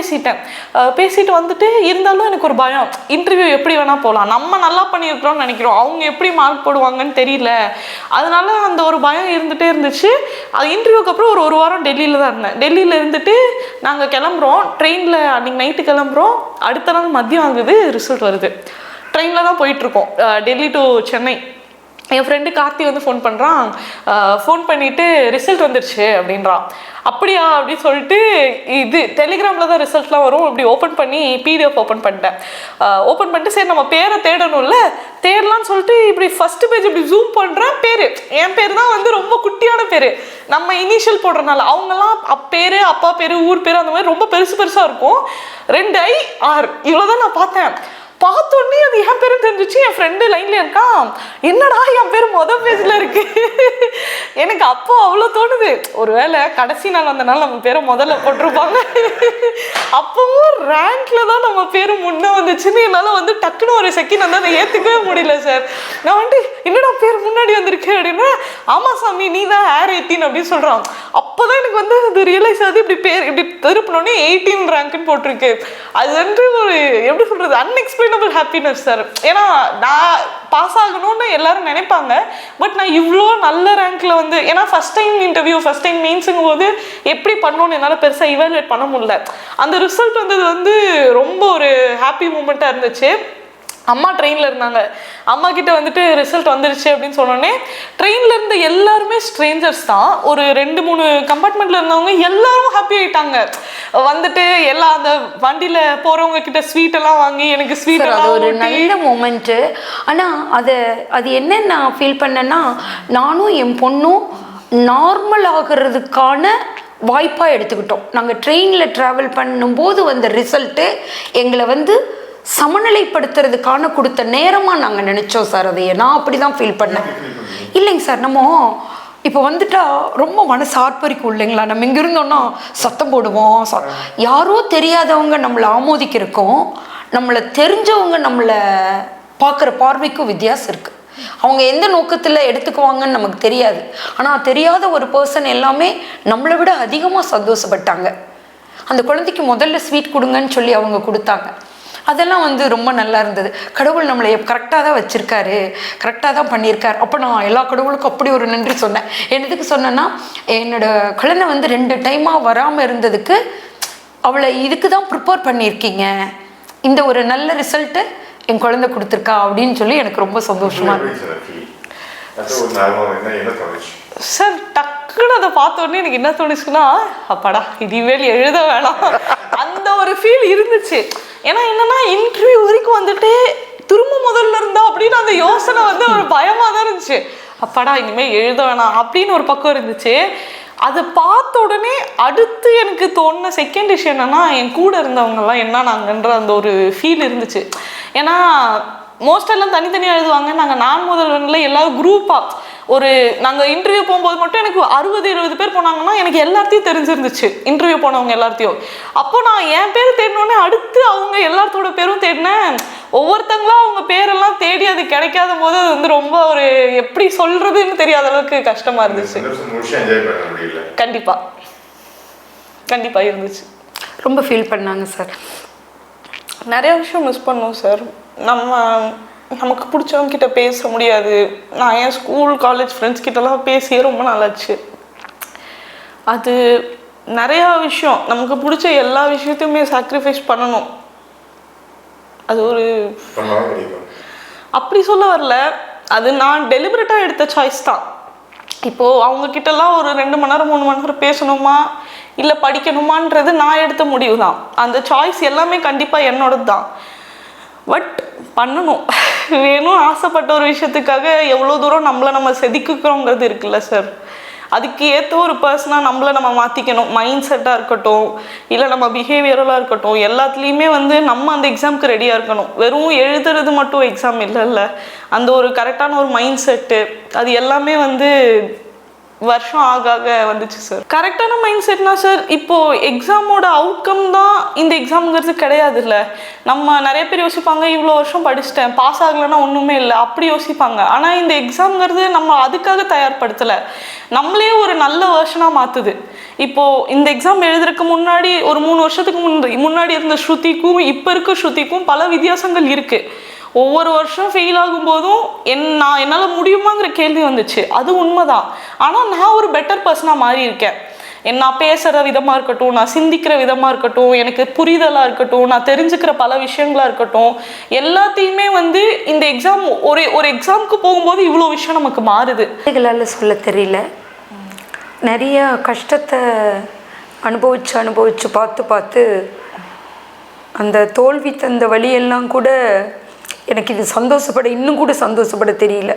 A: பேசிட்டு வந்துட்டு இருந்தாலும் எனக்கு ஒரு பயம், இன்டர்வியூ எப்படி போகலாம், நம்ம நல்லா பண்ணியிருக்கிறோம்னு நினைக்கிறோம், அவங்க எப்படி மார்க் போடுவாங்கன்னு தெரியல. அதனால அந்த ஒரு பயம் இருந்துகிட்டே இருந்துச்சு. அது இன்டர்வியூக்கு அப்புறம் ஒரு வாரம் டெல்லியில் தான் இருந்தேன். டெல்லியில் இருந்துட்டு நாங்கள் கிளம்புறோம், ட்ரெயினில் அன்றைக்கி நைட்டு கிளம்புறோம். அடுத்த நாள் மதியம் ஆகுது, ரிசல்ட் வருது. ட்ரெயினில் தான் போயிட்டுருக்கோம், டெல்லி டு சென்னை. என் ஃப்ரெண்டு கார்த்தி வந்து ஃபோன் பண்ணுறான். ஃபோன் பண்ணிவிட்டு ரிசல்ட் வந்துடுச்சு அப்படின்றான். அப்படியா அப்படின்னு சொல்லிட்டு இது டெலிகிராமில் தான் ரிசல்ட்லாம் வரும். இப்படி ஓப்பன் பண்ணி பிடிஎஃப் ஓப்பன் பண்ணிட்டேன். ஓப்பன் பண்ணிட்டு சரி நம்ம பேரை தேடணும்ல, தேடலான்னு சொல்லிட்டு இப்படி ஃபஸ்ட்டு பேஜ் இப்படி ஜூம் பண்ணுறேன். என் பேர் தான் வந்து ரொம்ப குட்டியான பேர், நம்ம இனிஷியல் போடுறதுனால. அவங்கெல்லாம் பேர், அப்பா பேர், ஊர் பேர் அந்த மாதிரி ரொம்ப பெருசாக இருக்கும். 2 IR இவ்வளோ தான் நான் பார்த்தேன். பார்த்தோன்னே அது என் பேரும் தெரிஞ்சிச்சு. என் ஃப்ரெண்டு லைன்ல இருக்கான், என்னடா என் பேர் மொதல் பேஜ்ல இருக்கு. எனக்கு அப்போ அவ்வளோ தோணுது, ஒருவேளை கடைசி நாள் வந்தனால நம்ம பேரை முதல்ல போட்டிருப்பாங்க. அப்பவும் ரேங்க்ல தான் நம்ம பேரு முன்னே வந்துச்சுன்னு என்னால் வந்து டக்குன்னு ஒரு செகண்ட் வந்து அதை ஏற்றுக்கவே முடியல சார். நான் வந்துட்டு என்னடா பேர் முன்னாடி வந்திருக்கு அப்படின்னா, ஆமா சாமி நீ தான் ஏர் 18 அப்படின்னு சொல்கிறான். அப்போதான் எனக்கு வந்து அது ரியலைஸ் ஆகுது, இப்படி பேர் இப்படி திருப்பினோடனே 18 ரேங்க்னு போட்டிருக்கு. அது வந்து ஒரு எப்படி சொல்கிறது, அன்எக்ஸ்பிளைனபிள் ஹாப்பினஸ் சார். ஏன்னா நான் பாஸ் ஆகணும்னு எல்லாரும் நினைப்பாங்க, பட் நான் இவ்வளோ நல்ல ரேங்க்ல வந்து, ஏன்னா first time interview first time மெயின்ஸுங்கும் போது எப்படி பண்ணணும்னு என்னால் பெருசாக இவாலுவேட் பண்ண முடியல. அந்த ரிசல்ட் வந்தது வந்து ரொம்ப ஒரு ஹாப்பி மூமெண்ட்டாக இருந்துச்சு. அம்மா ட்ரெயினில் இருந்தாங்க, அம்மா கிட்ட வந்துட்டு ரிசல்ட் வந்துருச்சு அப்படின்னு சொன்னோடனே ட்ரெயினில் இருந்த எல்லாருமே ஸ்ட்ரேஞ்சர்ஸ் தான். ஒரு 2-3 கம்பார்ட்மெண்ட்டில் இருந்தவங்க எல்லாரும் ஹாப்பி ஆகிட்டாங்க. வந்துட்டு எல்லாம் அந்த வண்டியில் போகிறவங்க கிட்ட ஸ்வீட் எல்லாம் வாங்கி எனக்கு ஸ்வீட்
B: அது ஒரு நல்ல மூமெண்ட்டு. ஆனால் அது என்ன நான் ஃபீல் பண்ணேன்னா, நானும் என் பொண்ணும் நார்மல் ஆகிறதுக்கான வாய்ப்பாக எடுத்துக்கிட்டோம். நாங்கள் ட்ரெயினில் ட்ராவல் பண்ணும்போது வந்த ரிசல்ட்டு எங்களை வந்து சமநிலைப்படுத்துறதுக்கான கொடுத்த நேரமாக நாங்கள் நினச்சோம் சார். அதை நான் அப்படி தான் ஃபீல் பண்ணேன். இல்லைங்க சார், நம்ம இப்போ வந்துட்டா ரொம்ப மனசு ஆர்ப்பரிக்கும் இல்லைங்களா. நம்ம இங்கே இருந்தோன்னா சத்தம் போடுவோம், யாரோ தெரியாதவங்க நம்மளை ஆமோதிக்கிறக்கும் நம்மளை தெரிஞ்சவங்க நம்மளை பார்க்குற பார்வைக்கும் வித்தியாசம் இருக்குது. அவங்க எந்த நோக்கத்தில் எடுத்துக்குவாங்கன்னு நமக்கு தெரியாது. ஆனால் தெரியாத ஒரு பர்சன் எல்லாமே நம்மளை விட அதிகமாக சந்தோஷப்பட்டாங்க. அந்த குழந்தைக்கு முதல்ல ஸ்வீட் கொடுங்கன்னு சொல்லி அவங்க கொடுத்தாங்க. அதெல்லாம் வந்து ரொம்ப நல்லா இருந்தது. கடவுள் நம்மளை கரெக்டாக தான் வச்சுருக்காரு, கரெக்டாக தான் பண்ணியிருக்காரு. அப்போ நான் எல்லா கடவுளுக்கும் அப்படி ஒரு நன்றி சொன்னேன். என்னதுக்கு சொன்னேன்னா, என்னோடய குழந்தை வந்து 2 டைமாக வராமல் இருந்ததுக்கு அவளை இதுக்கு தான் ப்ரிப்பேர் பண்ணியிருக்கீங்க, இந்த ஒரு நல்ல ரிசல்ட்டு என் குழந்தை கொடுத்துருக்கா அப்படின்னு சொல்லி எனக்கு ரொம்ப சந்தோஷமா இருக்கு
A: சார். டக்குன்னு அதை பார்த்தோன்னே எனக்கு என்ன தோணுச்சுன்னா, அப்பாடா இனிமேல் எழுத வேணாம் அந்த ஒரு ஃபீல் இருந்துச்சு. ஏன்னா என்னன்னா, இன்டர்வியூ வரைக்கும் வந்துட்டு திரும்ப முதல்ல இருந்தா அப்படின்னு அந்த யோசனை வந்து ஒரு பயமாக தான் இருந்துச்சு. அப்பாடா இனிமேல் எழுத வேணாம் அப்படின்னு ஒரு பக்கம் இருந்துச்சு. அதை பார்த்த உடனே அடுத்து எனக்கு தோணுன செகண்ட் விஷயம் என்னன்னா, என் கூட இருந்தவங்கெல்லாம் என்ன நாங்கன்ற அந்த ஒரு ஃபீல் இருந்துச்சு. ஏன்னா மோஸ்ட் எல்லாம் தனித்தனியாக எழுதுவாங்க, நாங்கள் நான் முதல்வனில் எல்லாரும் குரூப்பாக ஒரு நாங்கள் இன்டர்வியூ போகும்போது மட்டும் எனக்கு 60-70 பேர் போனாங்கன்னா எனக்கு எல்லாத்தையும் தெரிஞ்சிருந்துச்சு, இன்டர்வியூ போனவங்க எல்லாத்தையும். அப்போ நான் என் பேர் தேடினோடனே அடுத்து அவங்க எல்லாத்தோட பேரும் தேடினேன். ஒவ்வொருத்தங்களா அவங்க பேரெல்லாம் தேடி அது கிடைக்காத போது அது வந்து ரொம்ப ஒரு எப்படி சொல்றதுன்னு தெரியாத அளவுக்கு கஷ்டமா இருந்துச்சு. கண்டிப்பா கண்டிப்பா இருந்துச்சு.
B: ரொம்ப ஃபீல் பண்ணாங்க சார்.
A: நிறைய விஷயம் மிஸ் பண்ணோம் சார். நமக்கு பிடிச்சவங்க கிட்ட பேச முடியாது. நான் என் ஸ்கூல் காலேஜ் ஃப்ரெண்ட்ஸ் கிட்டலாம் பேசியே ரொம்ப நாளாச்சு. அது நிறையா விஷயம், நமக்கு பிடிச்ச எல்லா விஷயத்தையுமே சாக்ரிஃபைஸ் பண்ணணும். அது ஒரு அப்படி சொல்ல வரல, அது நான் டெலிபரேட்டாக எடுத்த சாய்ஸ் தான். இப்போது அவங்கக்கிட்டலாம் ஒரு 2 மணி நேரம் 3 மணி நேரம் பேசணுமா இல்லை படிக்கணுமான்றது நான் எடுத்த முடிவு தான். அந்த சாய்ஸ் எல்லாமே கண்டிப்பாக என்னோடது தான். பட் பண்ணணும், வேணும் ஆசைப்பட்ட ஒரு விஷயத்துக்காக எவ்வளோ தூரம் நம்ம செதுக்குறோங்கிறது இருக்குல்ல சார். அதுக்கு ஏற்ற ஒரு பர்சனாக நம்மளை நம்ம மாற்றிக்கணும். மைண்ட் செட்டாக இருக்கட்டும், இல்லை நம்ம பிஹேவியரலாக இருக்கட்டும், எல்லாத்துலேயுமே வந்து நம்ம அந்த எக்ஸாமுக்கு ரெடியாக இருக்கணும். வெறும் எழுதுறது மட்டும் எக்ஸாம் இல்லைல்ல, அந்த ஒரு கரெக்டான ஒரு மைண்ட் செட்டு அது எல்லாமே வந்து வருஷம் ஆக ஆக வந்துச்சு சார். கரெக்டான மைண்ட் செட்னா சார், இப்போது எக்ஸாமோட அவுட்கம் தான் இந்த எக்ஸாமுங்கிறது கிடையாது இல்லை. நம்ம நிறைய பேர் யோசிப்பாங்க, இவ்வளோ வருஷம் படிச்சுட்டேன் பாஸ் ஆகலைன்னா ஒன்றுமே இல்லை அப்படி யோசிப்பாங்க. ஆனால் இந்த எக்ஸாம்ங்கிறது நம்ம அதுக்காக தயார்படுத்தலை, நம்மளே ஒரு நல்ல வெர்ஷனாக மாற்றுது. இப்போது இந்த எக்ஸாம் எழுதுறதுக்கு முன்னாடி ஒரு 3 வருஷத்துக்கு முன்னாடி இருந்த ஸ்ருதிக்கும் இப்போ இருக்க ஸ்ருதிக்கும் பல வித்தியாசங்கள் இருக்குது. ஒவ்வொரு வருஷம் ஃபெயில் ஆகும்போதும் என்னால் முடியுமாங்கிற கேள்வி வந்துச்சு, அது உண்மைதான். ஆனால் நான் ஒரு பெட்டர் பர்சனாக மாறி இருக்கேன். நான் பேசுகிற விதமாக இருக்கட்டும், நான் சிந்திக்கிற விதமாக இருக்கட்டும், எனக்கு புரிதலாக இருக்கட்டும், நான் தெரிஞ்சுக்கிற பல விஷயங்களாக இருக்கட்டும், எல்லாத்தையுமே வந்து இந்த எக்ஸாம் ஒரு எக்ஸாமுக்கு போகும்போது இவ்வளோ விஷயம் நமக்கு மாறுது.
B: எங்களால் சொல்ல தெரியல. நிறைய கஷ்டத்தை அனுபவிச்சு பார்த்து அந்த தோல்வி தந்த வழியெல்லாம் கூட எனக்கு இது இன்னும் கூட சந்தோஷப்பட தெரியல.